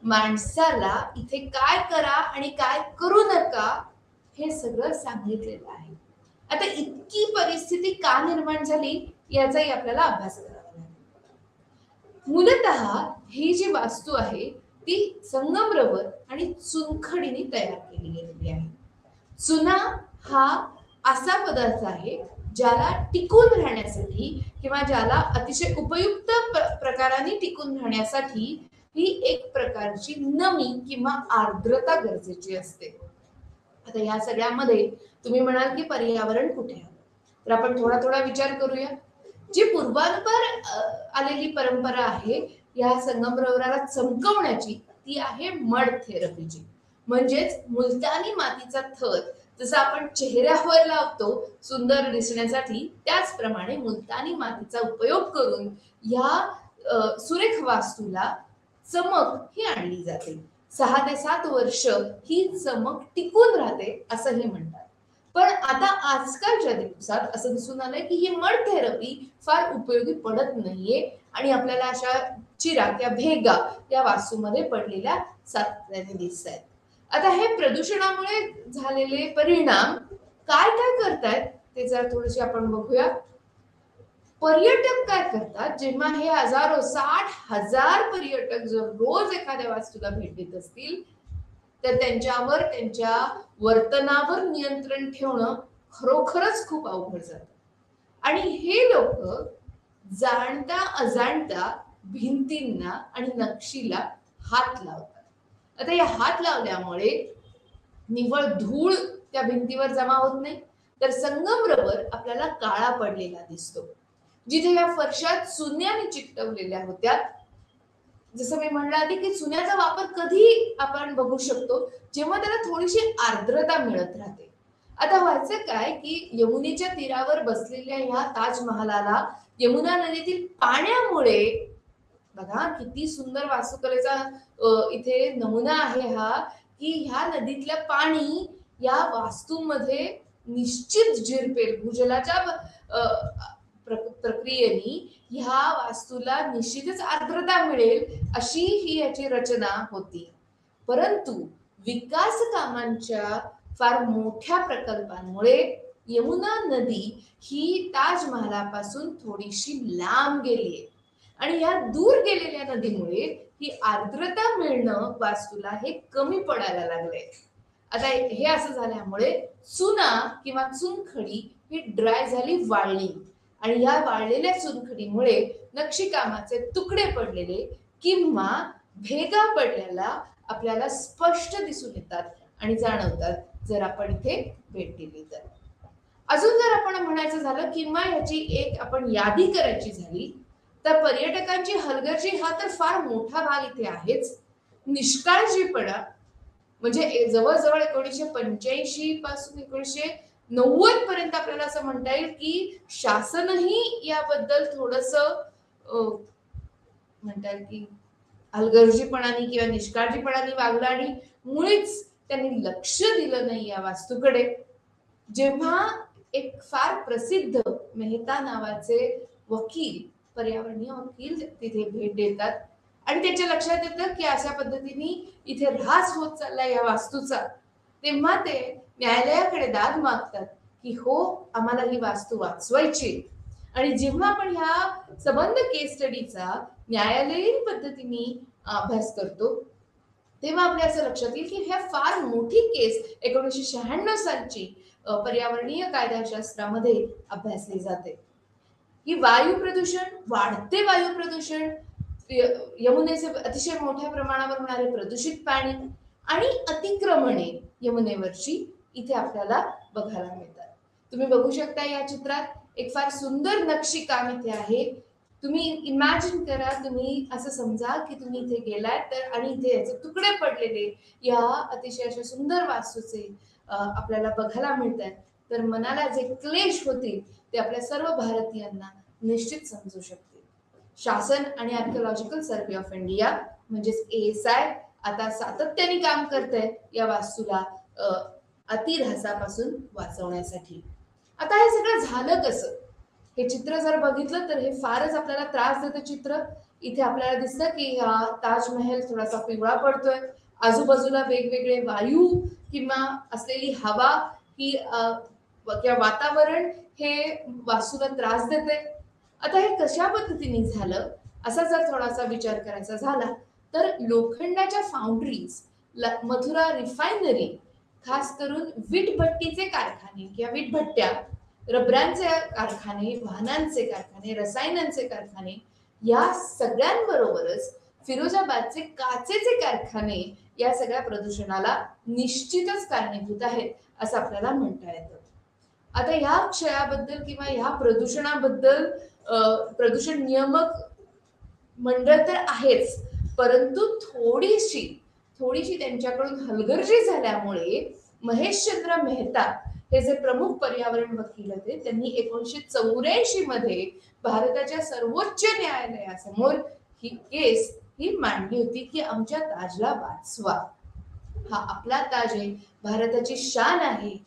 माणसाला इथे काय करा आणि काय करू नका हे सगळं सांगितलेलं आहे. आता इतकी परिस्थिती का निर्माण झाली याचाही आपल्याला अभ्यास करावा लागेल. मूलतः ही जी वास्तू आहे ती संगमरवर आणि चुनखडीने तयार केली गेलेली आहे. चुना हा असा पदार्थ आहे ज्याला टिकून राहण्यासाठी किंवा ज्याला अतिशय उपयुक्त प्रकाराने टिकून राहण्यासाठी ही एक प्रकारची नमी किंवा आर्द्रता गरजेची असते. आता या सगळ्यामध्ये तुम्ही म्हणाल की पर्यावरण कुठे आहे, तर आपण थोडा थोडा विचार करूया. जी पूर्वांपार आलेली परंपरा आहे या संगमरवराला चमकवण्याची ती आहे मड थेरपीची. म्हणजेच मुलतानी मातीचा थर जसं आपण चेहऱ्यावर लावतो सुंदर दिसण्यासाठी, त्याचप्रमाणे मुलतानी मातीचा उपयोग करून ह्या सुरेख वास्तूला चमक ही आणली जाते. 6 ते 7 वर्ष ही चमक टिकून राहते असं हे म्हणतात. पण आता आजकालच्या दिवसात असं दिसून आलंय की ही मड थेरपी फार उपयोगी पडत नाहीये आणि आपल्याला अशा चिरा किंवा भेगा या वास्तूमध्ये पडलेल्या सातत्याने दिसत आहेत. आता हे प्रदूषणामुळे झालेले परिणाम काय काय करतायत ते जर थोडेसे आपण बघूया. पर्यटक काय करतात, जेव्हा हे हजारो 60,000 पर्यटक जर रोज एखाद्या वास्तूला भेट देत असतील तर त्यांच्यावर त्यांच्या वर्तनावर नियंत्रण ठेवणं खरोखरच खूप अवघड जातं. आणि हे लोक जाणता अजाणता भिंतींना आणि नक्षीला हात लावतात. आता या हात लावल्यामुळे निव्वळ धूळ त्या भिंतीवर जमा होत नाही, तर संगमरवर आपल्याला काळा पडलेला दिसतो. जिथे या फरशात चुन्याने चिकटवलेल्या होत्या, जसं मी म्हणलं आधी की चुन्याचा वापर कधी आपण बघू शकतो, जेव्हा त्याला थोडीशी आर्द्रता मिळत राहते. आता व्हायचं काय की यमुनेच्या तीरावर बसलेल्या ह्या ताजमहालाला यमुना नदीतील पाण्यामुळे, बघा किती सुंदर वास्तुकलेचा इथे नमुना आहे हा, की ह्या नदीतलं पाणी या वास्तूमध्ये निश्चित झिरपेल. भूजलाच्या प्रक्रियेने ह्या वास्तूला निश्चितच आर्द्रता मिळेल अशी ही याची रचना होती. परंतु विकास कामांच्या फार मोठ्या प्रकल्पांमुळे यमुना नदी ही ताजमहालापासून थोडीशी लांब गेलीये आणि या दूर गेलेल्या नदीमुळे ही आर्द्रता मिळणं वास्तूला हे कमी पडायला लागले. आता हे असं झाल्यामुळे चुना किंवा चुनखडी ही ड्राय झाली, वाळली आणि या वाळलेल्या चुनखडीमुळे नक्षीकामाचे तुकडे पडलेले किंवा भेगा पडलेला आपल्याला स्पष्ट दिसून येतात आणि जाणवतात जर आपण इथे भेट दिली तर. अजून जर आपण म्हणायचं झालं किंवा याची एक आपण यादी करायची झाली तर पर्यटकांची हलगर्जी हा तर फार मोठा भाग इथे आहेच. निष्काळजीपणा म्हणजे जवळजवळ 1985 पासून 1990 पर्यंत आपल्याला असं म्हणता येईल की शासनही याबद्दल थोडस म्हणता येईल की हलगर्जीपणाने किंवा निष्काळजीपणाने वागलं आणि मुळीच त्यांनी लक्ष दिलं नाही या वास्तूकडे. जेव्हा एक फार प्रसिद्ध मेहता नावाचे वकील, पर्यावरणीय वकील तिथे भेट देतात आणि त्यांच्या लक्षात येतं की अशा पद्धतीने इथे ऱ्हास होत चाललाय या वास्तूचा, तेव्हा ते न्यायालयाकडे दाद मागतात की हो आम्हाला ही वास्तू वाचवायची. आणि जेव्हा आपण ह्या संबंध केस स्टडीचा न्यायालयीन पद्धतीने अभ्यास करतो तेव्हा आपल्या असं लक्षात येईल की ह्या फार मोठी केस 1996 सालची पर्यावरणीय कायदाशास्त्रामध्ये अभ्यासली जाते. की वायू प्रदूषण, वाढते वायू प्रदूषण, यमुनेचे अतिशय मोठ्या प्रमाणावर होणारे प्रदूषित पाणी आणि अतिक्रमणे यमुनेवरची इथे आपल्याला बघायला मिळतात. तुम्ही बघू शकता या चित्रात एक फार सुंदर नक्षीकाम इथे आहे. तुम्ही इमॅजिन करा, तुम्ही असं समजा की तुम्ही इथे गेलाय तर आणि इथे याचे तुकडे पडलेले या अतिशय अशा सुंदर वास्तूचे आपल्याला बघायला मिळतात, तर मनाला जे क्लेश होतील ते आपल्या सर्व भारतीयांना निश्चित समजू शकतील. शासन आणि आर्किओलॉजिकल सर्व्हे ऑफ इंडिया म्हणजेच ASI आता सातत्याने काम करतंय या वास्तूला अतिऱ्हासापासून वाचवण्यासाठी. आता हे सगळं झालं कसं? हे चित्र जर बघितलं तर हे फारच आपल्याला त्रास देतं चित्र. इथे आपल्याला दिसतं की हा ताजमहल थोडासा पिवळा पडतोय, आजूबाजूला वेगवेगळे वायू किंवा असलेली हवा ही किंवा वातावरण हे वास्तूला त्रास देते. आता हे कशा पद्धतीने झालं असा जर थोडासा विचार करायचा झाला तर लोखंडाच्या फाउंड्रीज, मथुरा रिफायनरी, खास करून वीटभट्टीचे कारखाने किंवा वीटभट्ट्या, रबरांचे कारखाने, वाहनांचे कारखाने, रसायनांचे कारखाने या सगळ्यांबरोबरच फिरोजाबादचे काचेचे कारखाने या सगळ्या प्रदूषणाला निश्चितच कारणीभूत आहेत असं आपल्याला म्हणता येतं. आता ह्या क्षयाबद्दल किंवा ह्या प्रदूषणाबद्दल प्रदूषण नियामक मंडळ तर आहेच, परंतु थोडीशी त्यांच्याकडून हलगर्जी झाल्यामुळे महेशचंद्र मेहता हे जे प्रमुख पर्यावरण वकील होते, त्यांनी 1984 मध्ये भारताच्या सर्वोच्च न्यायालयासमोर ही केस ही मांडली होती की आमच्या ताजला वाचवा. हा आपला ताज आहे, भारताची शान आहे.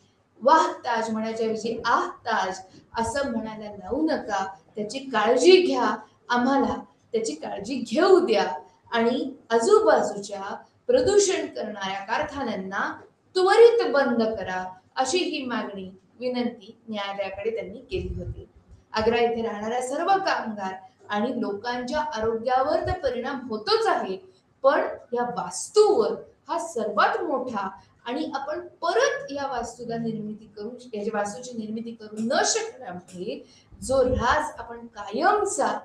वाह ताज म्हणायच्या ऐवजी आह ताज असं म्हणायला लावू नका. त्याची काळजी घ्या, आम्हाला त्याची काळजी घेऊ द्या आणि आजूबाजूच्या प्रदूषण करणाऱ्या कारखान्यांना त्वरित बंद करा, अशी ही मागणी विनंती न्यायालयाकडे त्यांनी केली होती. आग्रा येथे राहणाऱ्या सर्व कामगार आणि लोकांच्या आरोग्यावर तर परिणाम होतोच आहे, पण या वास्तूवर हा सर्वात मोठा आणि आपण परत या वास्तूला निर्मिती करू याची वास्तूची निर्मिती करू न शकल्यामुळे जो ऱ्हास आपण कायमचा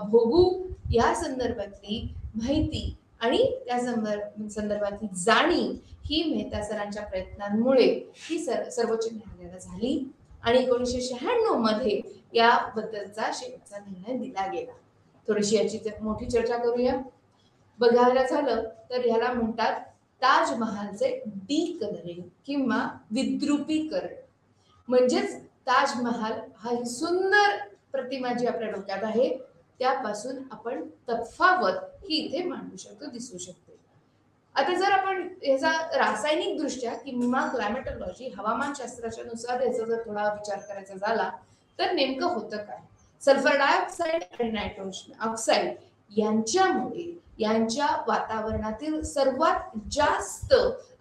भोगू या संदर्भातली माहिती आणि त्या संदर्भातली जाणीव ही मेहता सरांच्या प्रयत्नांमुळे ही सर्वोच्च न्यायालयाला झाली आणि 1996 मध्ये याबद्दलचा शेवटचा निर्णय दिला गेला. थोडीशी याची मोठी चर्चा करूया. बघायला झालं तर ह्याला म्हणतात ताजमहालचे डिकलरिंग किंवा विद्रुपीकरण. म्हणजेच ताजमहाल हा ही सुंदर प्रतिमा जी आपल्या डोक्यात आहे त्यापासून आपण तफावत ही इथे मांडू शकतो, दिसू शकते. आता जर आपण याचा रासायनिक दृष्ट्या किंवा क्लायमेटोलॉजी हवामानशास्त्राच्या नुसार याचा जर थोडा विचार करायचा झाला तर नेमकं होतं काय? सल्फर डायऑक्साईड आणि नायट्रोजन ऑक्साईड यांच्यामुळे यांच्या वातावरणातील सर्वात जास्त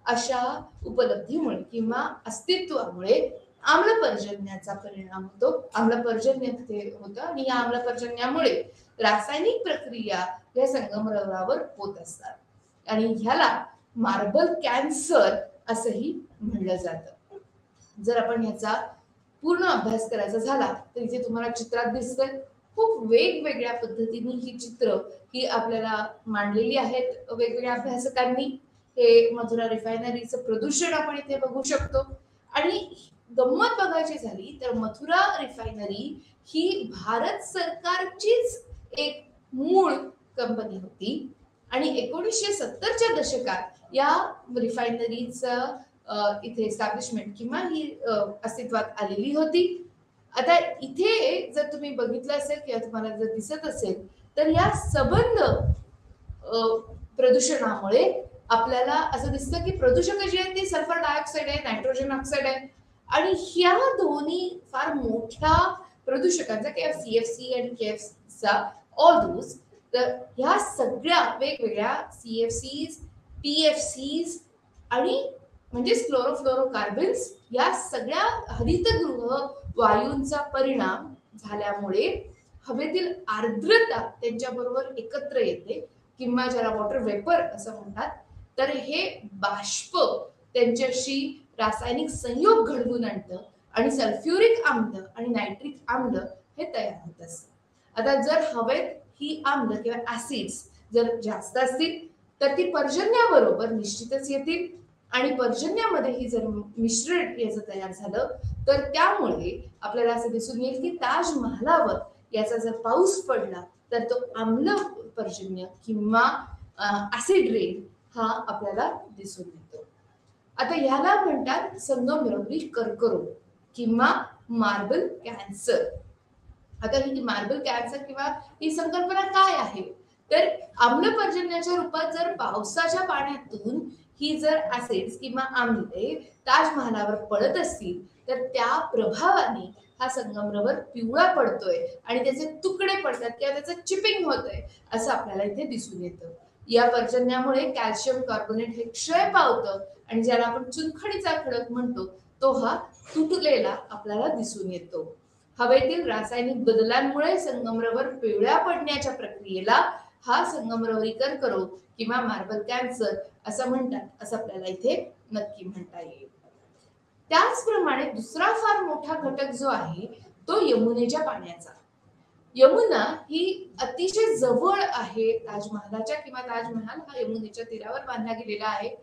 अशा उपलब्धीमुळे किंवा अस्तित्वामुळे आम्लपर्जन्याचा परिणाम होतो. आम्लपर्जन्य होतं आणि या आम्लपर्जन्यामुळे रासायनिक प्रक्रिया या संगमरवरावर होत असतात आणि ह्याला मार्बल कॅन्सर असंही म्हणलं जातं. जर आपण ह्याचा पूर्ण अभ्यास करायचा झाला तर इथे तुम्हाला चित्रात दिसतंय खूप वेगवेगळ्या पद्धतीने ही चित्र ही आपल्याला मांडलेली आहेत वेगवेगळ्या अभ्यासकांनी. हे मथुरा रिफायनरीचं प्रदूषण आपण इथे बघू शकतो आणि गंमत बघायची झाली तर मथुरा रिफायनरी ही भारत सरकारचीच एक मूळ कंपनी होती आणि 1970च्या दशकात या रिफायनरीचं इथे एस्टॅब्लिशमेंट किंवा ही अस्तित्वात आलेली होती. आता इथे जर तुम्ही बघितलं असेल किंवा तुम्हाला जर दिसत असेल तर या सबंध प्रदूषणामुळे आपल्याला असं दिसतं की प्रदूषक जी आहेत ती सल्फर डायऑक्साईड आहे, नायट्रोजन ऑक्साईड आहे आणि ह्या दोन्ही फार मोठ्या प्रदूषकांचा किंवा सीएफसी आणि केएफचा ऑल दोज, तर ह्या सगळ्या वेगवेगळ्या सीएफसीज, पीएफसीज आणि म्हणजेच क्लोरोफ्लोरोकार्बन्स या सगळ्या हरितगृह वायूंचा परिणाम झाल्यामुळे हवेतील आर्द्रता त्यांच्याबरोबर एकत्र येते किंवा ज्याला वॉटर वेपर असं म्हणतात. तर हे बाष्प त्यांच्याशी रासायनिक संयोग घडवून आणतं आणि सल्फ्युरिक आम्ल आणि नायट्रिक आम्ल हे तयार होत असतं. आता जर हवेत ही आम्ल किंवा ऍसिड्स जर जास्त असतील तर ती पर्जन्याबरोबर निश्चितच येतील आणि पर्जन्यामध्ये ही जर मिश्रण याचं तयार झालं तर त्यामुळे आपल्याला असं दिसून येईल की ताजमहालावर याचा जर पाऊस पडला तर तो आम्ल पर्जन्य किंवा ऍसिड रेन हा आपल्याला दिसून येतो. आता ह्याला म्हणतात संगमरवरी कर्करोग किंवा मार्बल कॅन्सर. आता ही मार्बल कॅन्सर किंवा ही संकल्पना काय आहे तर आम्लपर्जन्याच्या रूपात जर पावसाच्या पाण्यातून ही जर ऍसिड्स किंवा आम्ले ताजमहालावर पडत असतील तर त्या प्रभावाने हा संगमरवर पिवळा पडतोय आणि त्याचे तुकडे पडतात किंवा त्याचं चिपिंग होतंय असं आपल्याला इथे दिसून येतं. या पर्जन्यामुळे कॅल्शियम कार्बोनेट हे क्षय पावतं आणि ज्याला आपण चुनखडीचा खडक म्हणतो तो हा तुटलेला आपल्याला दिसून येतो. हवेतील रासायनिक बदलांमुळे संगमरवर पिवळ्या पडण्याच्या प्रक्रियेला हा संगमरवरी कर्करोग किंवा मार्बल कॅन्सर असं म्हणतात असं आपल्याला इथे नक्की म्हणता येईल. त्याचप्रमाणे दुसरा फार मोठा घटक जो आहे तो यमुनेच्या पाण्याचा. यमुना ही अतिशय जवळ आहे ताजमहालाच्या किंवा ताजमहाल हा यमुनेच्या तीरावर बांधला गेलेला आहे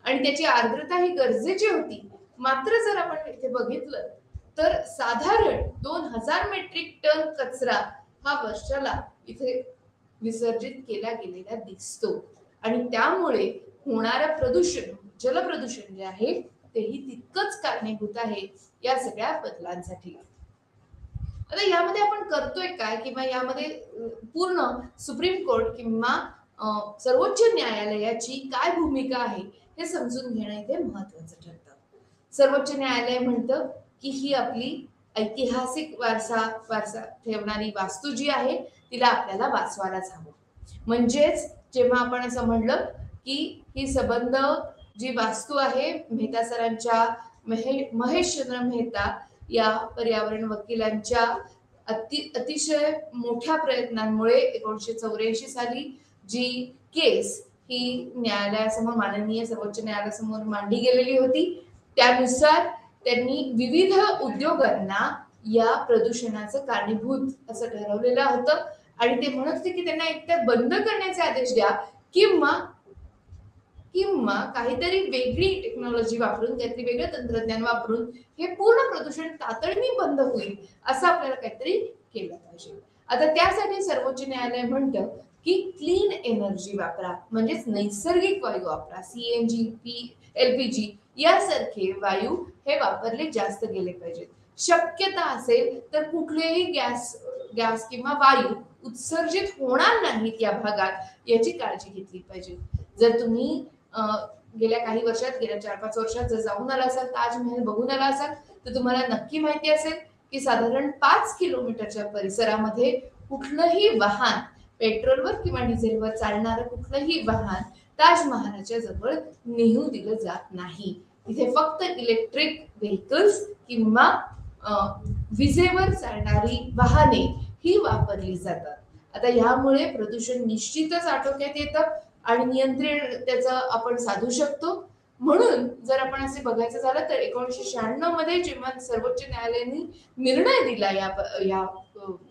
आणि त्याची आर्द्रता ही गरजेची होती. मात्र जर आपण इथे बघितलं तर साधारण 2000 मेट्रिक टन कचरा हा वर्षाला इथे विसर्जित केला गेलेला दिसतो आणि त्यामुळे होणारं प्रदूषण जलप्रदूषण जे आहे तेही तितकंच कारणीभूत आहे या सगळ्या बदलांसाठी. आता यामध्ये आपण करतोय काय किंवा यामध्ये पूर्ण सुप्रीम कोर्ट किंवा सर्वोच्च न्यायालयाची काय भूमिका आहे हे समजून घेणं इथे महत्वाचं ठरतं. सर्वोच्च न्यायालय म्हणतं की ही आपली ऐतिहासिक वारसा ठेवणारी वास्तू जी आहे तिला आपल्याला वाचवायलाच हवं. म्हणजेच जेव्हा आपण असं म्हणलं की ही संबंध जी वास्तू आहे मेहता सरांच्या महेशचंद्र मेहता या पर्यावरण वकिलांच्या अतिशय मोठ्या प्रयत्नांमुळे 1984 साली जी केस ही न्यायालयासमोर माननीय सर्वोच्च न्यायालयासमोर मांडली गेलेली होती, त्यानुसार त्यांनी विविध उद्योगांना या प्रदूषणाचं कारणीभूत असं ठरवलेलं होतं आणि ते म्हणत होते की त्यांना एकतर बंद करण्याचे आदेश द्या किंवा काहीतरी वेगळी टेक्नॉलॉजी वापरून काहीतरी वेगळं तंत्रज्ञान वापरून हे पूर्ण प्रदूषण तातडीने बंद होईल असं आपल्याला काहीतरी केलं पाहिजे. आता त्यासाठी सर्वोच्च न्यायालय म्हणतं की क्लीन एनर्जी वापरा, म्हणजेच नैसर्गिक वायू वापरा. CNG, LPG यासारखे वायू हे वापरले जास्त गेले पाहिजेत. शक्यता असेल तर कुठलेही गॅस किंवा वायू उत्सर्जित होणार नाहीत या भागात याची काळजी घेतली पाहिजे. जर तुम्ही गेल्या काही वर्षात गेल्या 4-5 वर्षात जर जाऊन आला असाल, ताजमहल बघून आला असाल तर तुम्हाला नक्की माहिती असेल की साधारण 5 किलोमीटरच्या परिसरामध्ये कुठलंही वाहन पेट्रोलवर किंवा डिझेलवर चालणारं कुठलंही वाहन ताजमहालाच्या जवळ नेऊ दिलं जात नाही. तिथे फक्त इलेक्ट्रिक व्हेकल्स किंवा विजेवर चालणारी वाहने ही वापरली जातात. आता यामुळे प्रदूषण निश्चितच आटोक्यात येतं आणि नियंत्रण त्याचं आपण साधू शकतो. म्हणून जर आपण असे बघायचं झालं तर 1996 मध्ये जेव्हा सर्वोच्च न्यायालयाने निर्णय दिला या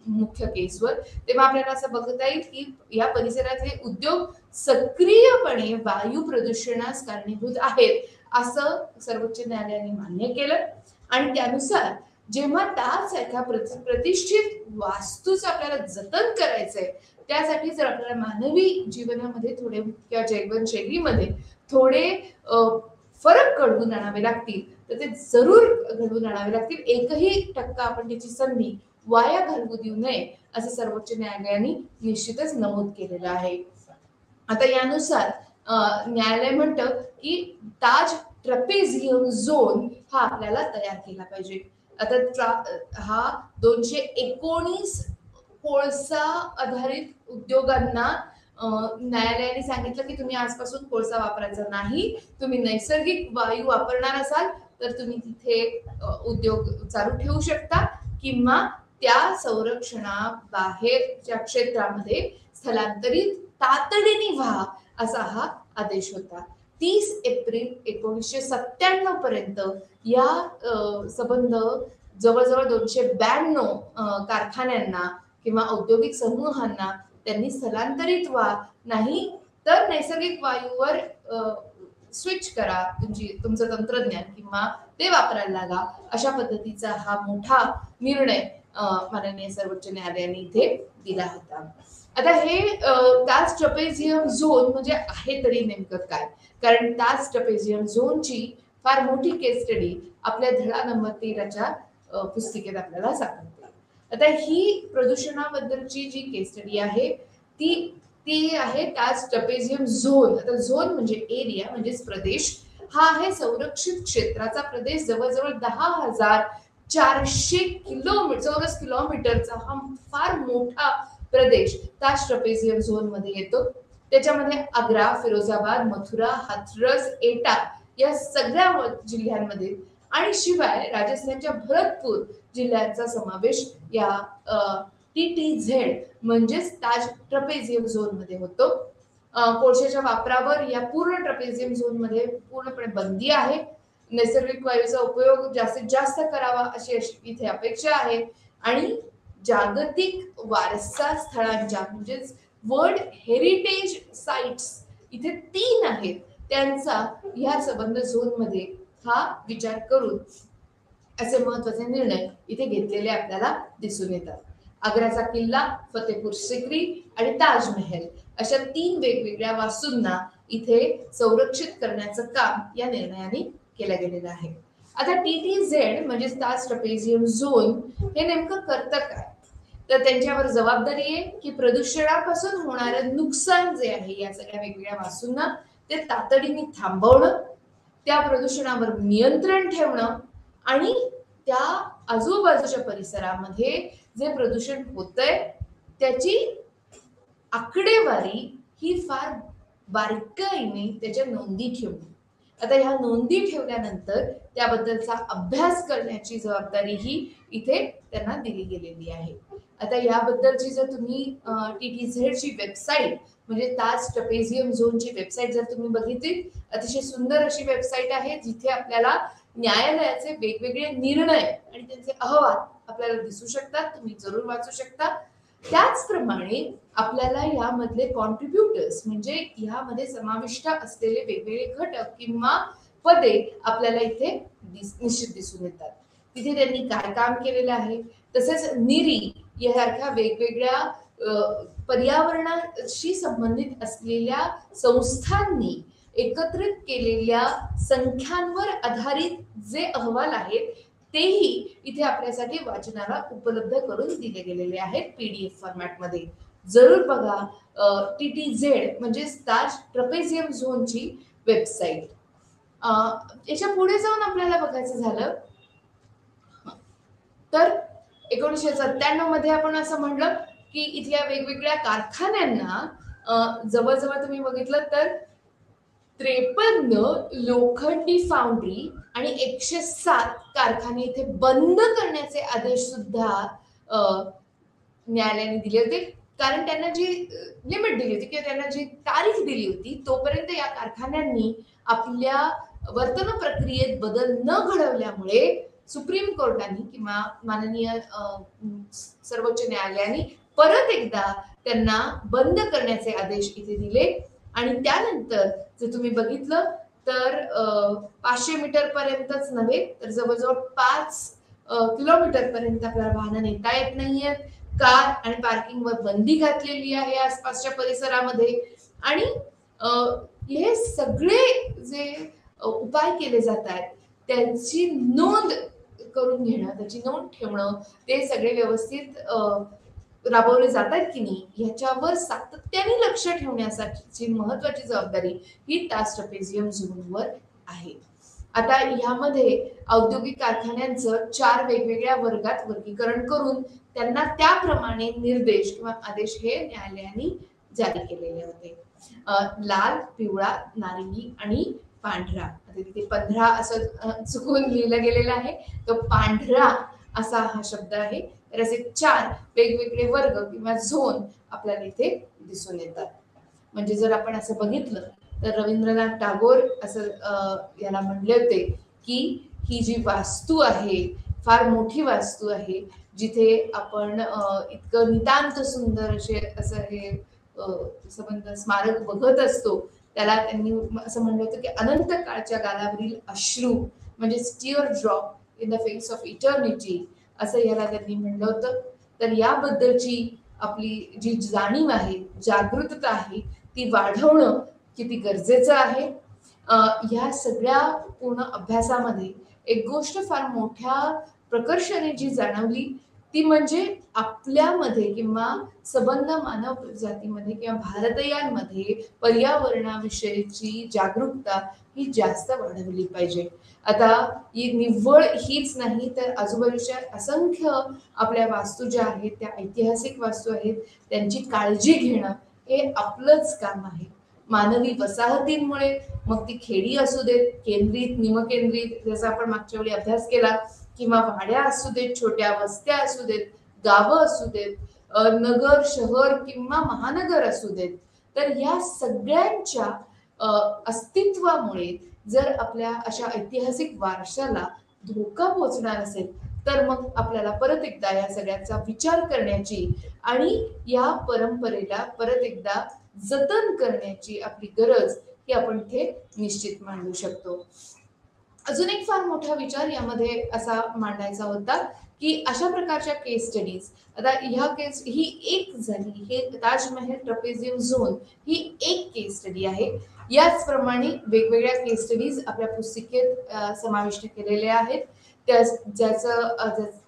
मुख्य केसवर, तेव्हा आपल्याला असं बघता येईल की या परिसरातले उद्योग सक्रियपणे वायू प्रदूषणास कारणीभूत आहेत असं सर्वोच्च न्यायालयाने मान्य केलं. आणि त्यानुसार जेव्हा त्यासारख्या प्रतिष्ठित वास्तूचं आपल्याला जतन करायचंय, त्यासाठी जर आपल्याला मानवी जीवनामध्ये थोडे किंवा जीवनशैलीमध्ये थोडे फरक घडवून आणावे लागतील तर ते जरूर घडवून आणावे लागतील. 1% आपण त्याची संधी वाया घालवू देऊ नये असं सर्वोच्च न्यायालयाने निश्चितच नमूद केलेलं आहे. आता यानुसार न्यायालय म्हणतं की ताज ट्रपेझियम झोन हा आपल्याला तयार केला पाहिजे. आता हा 219 कोळसा आधारित उद्योगांना न्यायालयाने सांगितलं की तुम्ही आजपासून कोळसा वापरायचा नाही, तुम्ही नैसर्गिक वायू वापरणार असाल तर तुम्ही तिथे उद्योग चालू ठेवू शकता किंवा त्या संरक्षणाबाहेरच्या क्षेत्रामध्ये स्थलांतरित तातडीने व्हा असा हा आदेश होता. 30 एप्रिल 1997 पर्यंत या संबंध जवळजवळ 292 कारखान्यांना किंवा औद्योगिक समूहांना त्यांनी स्थलांतरित व्हा, नाही तर नैसर्गिक वायूवर स्विच करा तुमचं तंत्रज्ञान किंवा ते वापरायला लागा, अशा पद्धतीचा हा मोठा निर्णय माननीय सर्वोच्च न्यायालयाने इथे दिला होता. आता हे ताज ट्रपेझियम झोन म्हणजे आहे तरी नेमकं काय, कारण ताज ट्रपेझियम झोनची फार मोठी केस स्टडी आपल्या धडा नंबर 13च्या पुस्तिकेत आपल्याला सापडते. आता ही प्रदूषणाबद्दलची जी केस स्टडी आहे ती आहे ताज ट्रपेझियम झोन. आता झोन म्हणजे एरिया म्हणजेच प्रदेश, हा आहे संरक्षित क्षेत्राचा प्रदेश. जवळजवळ 10,400 चौरस किलोमीटरचा हा फार मोठा प्रदेश ताज ट्रपेझियम झोन मध्ये येतो. त्याच्यामध्ये आग्रा, फिरोजाबाद, मथुरा, हाथरस, एटा या सगळ्या जिल्ह्यांमध्ये आणि शिवाय राजस्थानच्या भरतपूर जिल्ह्यांचा समावेश या TTZ म्हणजेच ताज ट्रपेझियम झोन मध्ये होतो. कोळशाच्या वापरावर या पूर्ण ट्रपेझियम झोन मध्ये पूर्णपणे बंदी आहे. नैसर्गिक वायूचा उपयोग जास्तीत जास्त करावा अशी इथे अपेक्षा आहे. आणि जागतिक वारसा स्थळांच्या म्हणजेच वर्ल्ड हेरिटेज साइट्स इथे 3 आहेत, त्यांचा या संबंध झोन मध्ये हा विचार करून असे महत्वाचे निर्णय इथे घेतलेले आपल्याला दिसून येतात. आग्राचा किल्ला, फतेपूर सिक्री आणि ताजमहल अशा 3 वेगवेगळ्या वास्तूंना इथे संरक्षित करण्याचं काम या निर्णयाने केला गेलेला आहे. आता TTZ म्हणजे ताज ट्रपेझियम झोन हे नेमकं करतं काय, तर त्यांच्यावर जबाबदारी आहे की प्रदूषणापासून होणारं नुकसान जे आहे या सगळ्या वेगवेगळ्या वास्तूंना ते तातडीने थांबवणं, त्या प्रदूषणावर नियंत्रण ठेवणं आणि त्या आजूबाजूच्या परिसरामध्ये जे प्रदूषण होतंय त्याची आकडेवारी ही फार बारकाईने त्याच्या नोंदी ठेवणं. आता ह्या नोंदी ठेवल्यानंतर त्याबद्दलचा अभ्यास करण्याची जबाबदारी ही इथे त्यांना दिली गेलेली आहे. आता याबद्दलची जर तुम्ही TTZ ची वेबसाईट म्हणजे ताज ट्रपेझियम झोनची वेबसाईट जर तुम्ही बघितली, अतिशय सुंदर अशी वेबसाईट आहे जिथे आपल्याला न्यायालयाचे वेगवेगळे निर्णय आणि त्यांचे अहवाल आपल्याला दिसू शकतात, तुम्ही जरूर वाचू शकता. त्याचप्रमाणे आपल्याला यामधले कॉन्ट्रीब्युटर्स म्हणजे यामध्ये समाविष्ट असलेले वेगवेगळे घटक किंवा पदे आपल्याला इथे निश्चित दिसून येतात. तिथे त्यांनी काय काम केलेलं आहे, तसेच निरी यासारख्या वेगवेगळ्या पर्यावरणाशी संबंधित असलेल्या संस्थांनी एकत्रित केलेल्या संख्यांवर आधारित जे अहवाल आहेत तेही इथे आपल्यासाठी वाचनाला उपलब्ध करून दिले गेलेले आहेत PDF फॉर्मॅटमध्ये. जरूर बघा TTZ म्हणजे ताज ट्रपेझियम झोनची वेबसाईट. याच्या पुढे जाऊन आपल्याला बघायचं झालं तर 1997 मध्ये आपण असं म्हणलं की इथल्या वेगवेगळ्या कारखान्यांना जवळजवळ तुम्ही बघितलं तर 53 लोखंडी फाउंड्री आणि 107 कारखाने इथे बंद करण्याचे आदेश सुद्धा न्यायालयाने दिले होते. कारण त्यांना जी लिमिट दिली होती किंवा त्यांना जी तारीख दिली होती तोपर्यंत या कारखान्यांनी आपल्या वर्तन प्रक्रियेत बदल न घडवल्यामुळे सुप्रीम कोर्टाने किंवा माननीय सर्वोच्च न्यायालयाने परत एकदा त्यांना बंद करण्याचे आदेश इथे दिले. आणि त्यानंतर जर तुम्ही बघितलं तर 500 मीटर पर्यंतच नव्हे तर जवळजवळ 5 किलोमीटर पर्यंत आपल्याला वाहनं नेता येत नाहीयेत. कार आणि पार्किंगवर बंदी घातलेली आहे आसपासच्या परिसरामध्ये. आणि हे सगळे जे उपाय केले जात आहेत त्यांची नोंद करून घेणं, त्याची नोंद ठेवणं, ते सगळे व्यवस्थित राबवले जात आहेत की नाही ह्याच्यावर सातत्याने लक्ष ठेवण्यासाठी महत्वाची जबाबदारी ही ताज ट्रपेझियम झोनवर आहे. आता ह्यामध्ये औद्योगिक कारखान्यांचं 4 वेगवेगळ्या वर्गात वर्गीकरण करून त्यांना त्याप्रमाणे निर्देश किंवा आदेश हे न्यायालयाने जारी केलेले होते. लाल, पिवळा, नारंगी आणि पांढरा. आता तिथे 15 असं चुकून लिहिलं गेलेलं आहे, तो पांढरा असा हा शब्द आहे. तर असे 4 वेगवेगळे वर्ग किंवा झोन आपल्याला इथे दिसून येतात. म्हणजे जर आपण असं बघितलं तर रवींद्रनाथ टागोर असं याला म्हणले होते की ही जी वास्तू आहे फार मोठी वास्तू आहे जिथे आपण इतकं नितांत सुंदर असं हे संबंध स्मारक बघत असतो. त्याला त्यांनी असं म्हणलं होतं की अनंत काळच्या गालावरील अश्रू म्हणजे tear drop in the face of eternity असं याला त्यांनी म्हणलं होतं. तर याबद्दलची आपली जी जाणीव आहे, जागृतता आहे ती वाढवणं किती गरजेचं आहे. ह्या सगळ्या पूर्ण अभ्यासामध्ये एक गोष्ट फार मोठ्या प्रकर्षाने जी जाणवली ती म्हणजे आपल्यामध्ये किंवा सबंध मानव जातीमध्ये किंवा भारतीयांमध्ये पर्यावरणाविषयीची जागरूकता ही जास्त वाढवली पाहिजे. आता निव्वळ हीच नाही तर आजूबाजूच्या असंख्य आपल्या वास्तू ज्या आहेत त्या ऐतिहासिक वास्तू आहेत त्यांची काळजी घेणं हे आपलंच काम आहे. मानवी वसाहतींमुळे मग ती खेडी असू देत, केंद्रित निमकेंद्रित ज्याचा आपण मागच्या वेळी अभ्यास केला, किंवा वाड्या असू देत, छोट्या वस्त्या असू देत, गावं असू देत, नगर शहर किंवा महानगर असू देत, तर या सगळ्यांच्या अस्तित्वामुळे जर आपल्या अशा ऐतिहासिक वारशाला धोका पोहोचणार असेल तर मग आपल्याला परत एकदा या सगळ्याचा विचार करण्याची आणि या परंपरेला परत एकदा जतन करण्याची आपली गरज ही आपण इथे निश्चित मांडू शकतो. अजून एक फार मोठा विचार यामध्ये असा मांडायचा होता की अशा प्रकारच्या केस स्टडीज, आता ह्या केस ही एक झाली, हे ताजमहल ट्रपेझियम झोन ही एक केस स्टडी आहे. याचप्रमाणे वेगवेगळ्या केस स्टडीज आपल्या पुस्तिकेत समाविष्ट केलेल्या आहेत.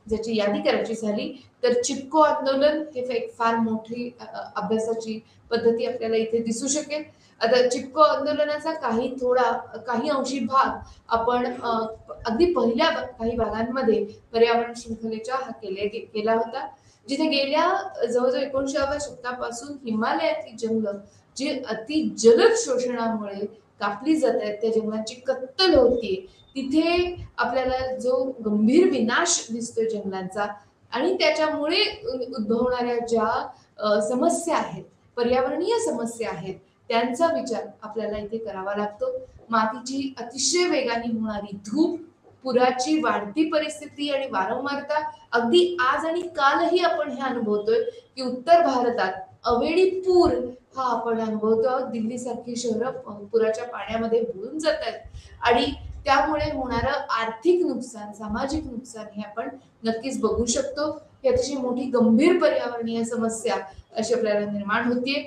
ज्याची यादी करायची झाली तर चिपको आंदोलन हे एक फार मोठी अभ्यासाची पद्धती आपल्याला इथे दिसू शकेल. आता चिपको आंदोलनाचा काही अंशी भाग आपण अगदी पहिल्या काही भागांमध्ये पर्यावरण शृंखलेच्या हा केला होता, जिथे गेल्या जवळजवळ 19व्या शतकापासून हिमालयातली जंगलं जी अति जलद शोषणामुळे कापली जात आहेत, त्या जंगलांची कत्तल होतीये, तिथे आपल्याला जो गंभीर विनाश दिसतोय जंगलांचा आणि त्याच्यामुळे उद्भवणाऱ्या ज्या समस्या आहेत, पर्यावरणीय समस्या आहेत, त्यांचा विचार आपल्याला इथे करावा लागतो. मातीची अतिशय वेगाने होणारी धूप, पुराची वाढती परिस्थिती आणि वारंवारता, अगदी आज आणि कालही आपण हे अनुभवतोय की उत्तर भारतात अवेळी पूर हा आपण अनुभवतो. दिल्ली सारखी शहरं पुराच्या पाण्यामध्ये बुडून जात आहेत आणि त्यामुळे होणारं आर्थिक नुकसान, सामाजिक नुकसान हे आपण नक्कीच बघू शकतो. ही अतिशय मोठी गंभीर पर्यावरणीय समस्या अशी आपल्याला निर्माण होतीये.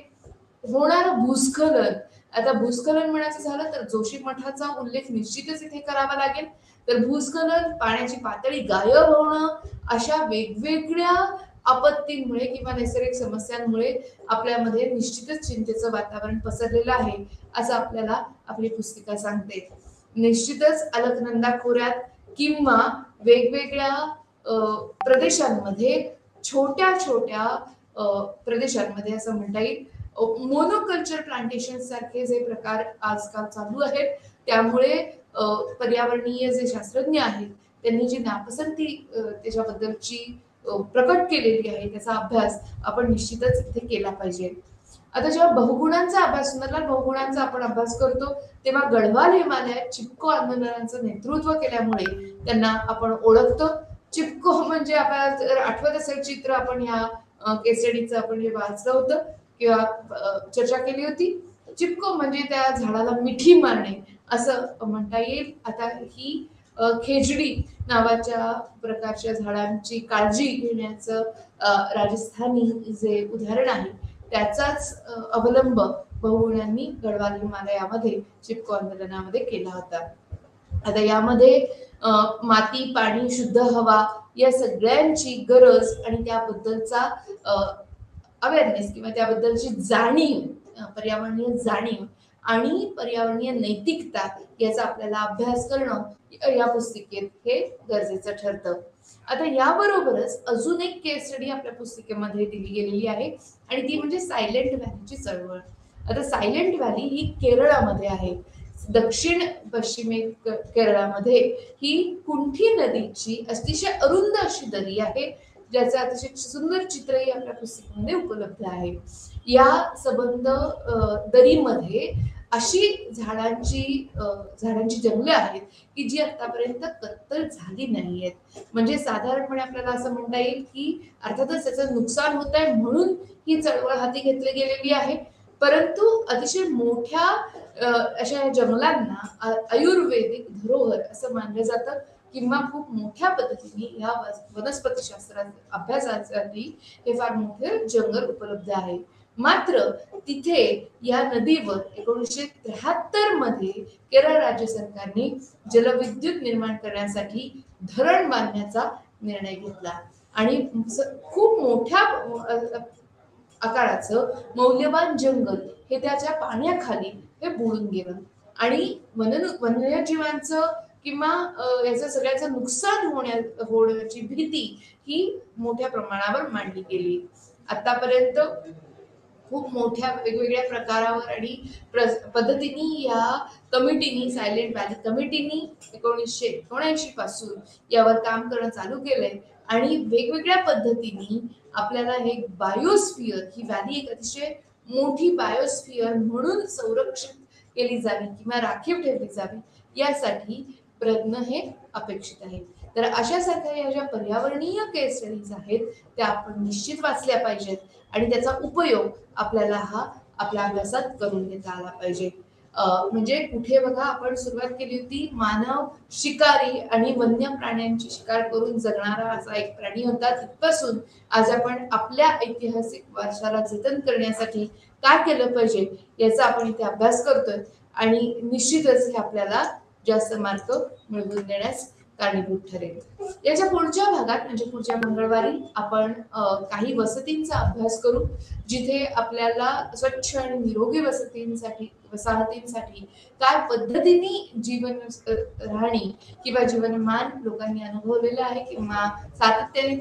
होणारं भूस्खलन, आता भूस्खलन म्हणायचं झालं तर जोशी मठाचा उल्लेख निश्चितच इथे करावा लागेल. तर भूस्खलन, पाण्याची पातळी गायब होणं, अशा वेगवेगळ्या आपत्तींमुळे किंवा नैसर्गिक समस्यांमुळे आपल्यामध्ये निश्चितच चिंतेचं वातावरण पसरलेलं आहे असं आपल्याला आपली पुस्तिका सांगते. निश्चितच अलकनंदा खोऱ्यात किंवा वेगवेगळ्या प्रदेशांमध्ये, छोट्या छोट्या प्रदेशांमध्ये असं म्हणता येईल, मोनोकल्चर प्लांटेशन सारखे जे प्रकार आजकाल चालू आहेत, त्यामुळे पर्यावरणीय जे शास्त्रज्ञ आहेत त्यांनी जी नापसंती त्याच्याबद्दलची प्रकट केलेली आहे, त्याचा अभ्यास आपण निश्चितच इथे केला पाहिजे. आता जेव्हा बहुगुणांचा अभ्यास, सुंदरलाल बहुगुणांचा आपण अभ्यास करतो, तेव्हा गढवाल हिमालयात चिपको आंदोलनाचं नेतृत्व केल्यामुळे त्यांना आपण ओळखतो. चिपको म्हणजे आपल्याला आठवत असेल चित्र, आपण ह्या केस स्टडीचं आपण जे वाचलं होतं किंवा चर्चा केली होती. चिपको म्हणजे त्या झाडाला मिठी मारणे असं म्हणता येईल. आता ही खेजडी नावाच्या प्रकारच्या झाडांची काळजी घेण्याचं राजस्थानी जे उदाहरण आहे त्याचाच अवलंब बहुगुणांनी गढवाल हिमालयामध्ये चिपको आंदोलनामध्ये केला होता. आता यामध्ये माती, पाणी, शुद्ध हवा या सगळ्यांची गरज आणि त्याबद्दलचा अवेअरनेस किंवा त्याबद्दलची जाणीव, पर्यावरणीय जाणीव आणि पर्यावरणीय नैतिकता याचा आपल्याला अभ्यास करणं या पुस्तिकेत हे गरजेचं ठरतं. आता याबरोबरच अजून एक केस स्टडी आपल्या पुस्तिकेमध्ये दिली गेलेली आहे आणि ती म्हणजे सायलेंट व्हॅलीची चळवळ. आता सायलेंट व्हॅली ही केरळामध्ये आहे. दक्षिण पश्चिमे केरळामध्ये ही कुंठी नदीची अतिशय अरुंद अशी दरी आहे, ज्याचं अतिशय सुंदर चित्रही आपल्या पुस्तकामध्ये उपलब्ध आहे. या सबंध दरीमध्ये अशी झाडांची जंगले आहेत की जी आतापर्यंत कत्तल झाली नाहीयेत. म्हणजे साधारणपणे आपल्याला असं म्हणता येईल की अर्थातच त्याचं नुकसान होत आहे म्हणून ही चळवळ हाती घेतली गेलेली आहे, परंतु अतिशय मोठ्या अशा जंगलांना आयुर्वेदिक धरोहर असं मानलं जातं किंवा खूप मोठ्या पद्धतीने या वनस्पतीशास्त्रात अभ्यासासाठी हे फार मोठे जंगल उपलब्ध आहे. मात्र तिथे या नदीवर 1973 मध्ये केरळ राज्य सरकारने जलविद्युत निर्माण करण्यासाठी धरण बांधण्याचा निर्णय घेतला आणि खूप मोठ्या आकाराचं मौल्यवान जंगल हे त्याच्या पाण्याखाली हे बुडून गेलं आणि वन्यजीवांचं किंवा याचं सगळ्याचं नुकसान होण्याची भीती ही मोठ्या प्रमाणावर मांडली गेली. आतापर्यंत खूप मोठ्या वेगवेगळ्या प्रकारावर आणि पद्धतीने या कमिटीनी, सायलेंट व्हॅली कमिटीनी 1979 पासून यावर काम करणं चालू केलंय आणि वेगवेगळ्या पद्धतीने आपल्याला हे बायोस्फिअर, ही व्हॅली एक अतिशय मोठी बायोस्फिअर म्हणून संरक्षित केली जावी किंवा राखीव ठेवली जावी यासाठी प्रयत्न हे अपेक्षित आहे. तर अशा सारख्या या ज्या पर्यावरणीय केस स्टडीज आहेत त्या आपण निश्चित वाचल्या पाहिजेत आणि त्याचा उपयोग आपल्याला आपल्या अभ्यासात करून घेता आला पाहिजे. म्हणजे कुठे बघा आपण सुरुवात केली होती, मानव शिकारी आणि वन्य प्राण्यांची शिकार करून जगणारा असा एक प्राणी होता, तिथपासून आज आपण आपल्या ऐतिहासिक वारशाला जतन करण्यासाठी काय केलं पाहिजे याचा आपण इथे अभ्यास करतोय. आणि निश्चितच हे आपल्याला जास्त मार्क मिळवून देण्यास कारणीभूत ठरेल. याच्या पुढच्या भागात म्हणजे पुढच्या मंगळवारी आपण काही वसतींचा अभ्यास करू, जिथे आपल्याला स्वच्छ आणि निरोगी वसाहतींसाठी काय पद्धतीने जीवन राहणी किंवा जीवनमान लोकांनी अनुभवलेलं आहे किंवा सातत्याने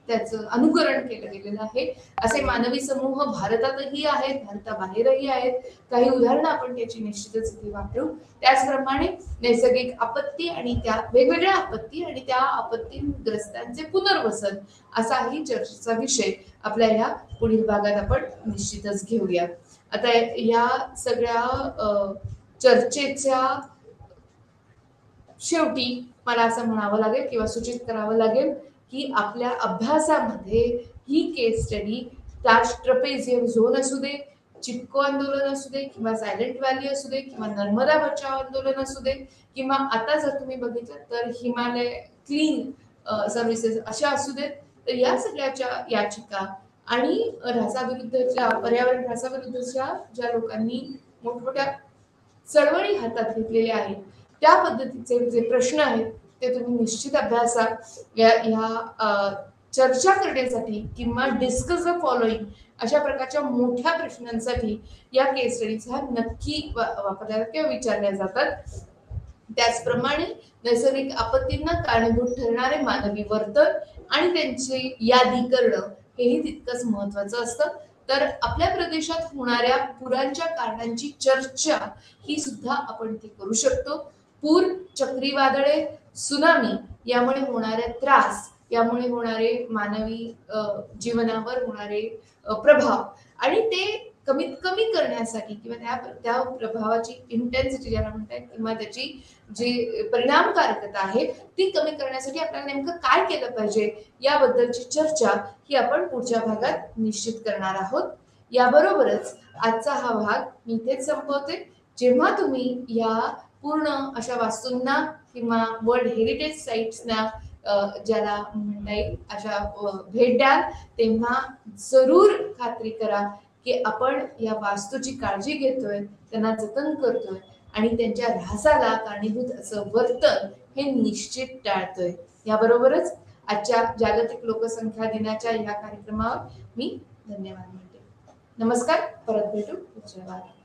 त्याचं अनुकरण केलं गेलेलं आहे. असे मानवी समूह भारतातही आहेत, भारताबाहेरही आहेत. काही उदाहरणं आपण त्याची निश्चितच इथे वापरू. त्याचप्रमाणे नैसर्गिक आपत्ती आणि त्या वेगवेगळ्या आपत्ती आणि त्या आपत्तीग्रस्तांचे पुनर्वसन असाही चर्चेचा विषय आपल्या ह्या पुढील भागात आपण निश्चितच घेऊया. आता या सगळ्या चर्चेच्या शेवटी मला असं म्हणावं लागेल किंवा सूचित करावं लागेल की आपल्या अभ्यासामध्ये ही केस स्टडी ट्रपेझियम झोन असू दे, चिपको आंदोलन असू दे किंवा सायलेंट व्हॅली असू दे किंवा नर्मदा बचाव आंदोलन असू दे किंवा आता जर तुम्ही बघितलं तर हिमालय क्लीन सर्व्हिसेस अशा असू देत, तर या सगळ्याच्या याचिका आणि पर्यावरण ऱ्हासाविरुद्धच्या ज्या लोकांनी मोठमोठ्या चळवळी हातात घेतलेल्या आहेत त्या पद्धतीचे जे प्रश्न आहेत ते तुम्ही निश्चित अभ्यासा. ह्या चर्चा करण्यासाठी किंवा डिस्कस द फॉलोइंग अशा प्रकारच्या मोठ्या प्रश्नांसाठी या केस स्टडीज नक्की वापरल्या किंवा विचारल्या जातात. त्याचप्रमाणे नैसर्गिक आपत्तींना कारणीभूत ठरणारे मानवी वर्तन आणि त्यांची यादी करणं हेही तितकंच महत्वाचं असतं. तर आपल्या प्रदेशात होणाऱ्या पुरांच्या कारणांची चर्चा ही सुद्धा आपण ती करू शकतो. पूर, चक्रीवादळे, सुनामी यामुळे होणारे त्रास, यामुळे होणारे मानवी जीवनावर होणारे प्रभाव आणि ते कमीत कमी करण्यासाठी किंवा त्या प्रभावाची इंटेन्सिटी ज्याला म्हणतात किंवा त्याची जी परिणामकारकता आहे ती कमी करण्यासाठी आपल्याला नेमकं काय केलं पाहिजे याबद्दलची चर्चा ही आपण पुढच्या भागात निश्चित करणार आहोत. याबरोबरच आजचा हा भाग मी इथेच संपवते. जेव्हा तुम्ही या पूर्ण अशा वास्तूंना किंवा वर्ल्ड हेरिटेज साइट्सना ज्याला म्हणता येईल अशा भेट द्याल तेव्हा जरूर खात्री करा की आपण या वास्तूची काळजी घेतोय, त्यांना जतन करतोय आणि त्यांच्या ऱ्हासाला कारणीभूत असं वर्तन हे निश्चित टाळतोय. याबरोबरच आजच्या जागतिक लोकसंख्या दिनाच्या या कार्यक्रमावर मी धन्यवाद म्हणते. नमस्कार, परत भेटू पुढच्या वारी.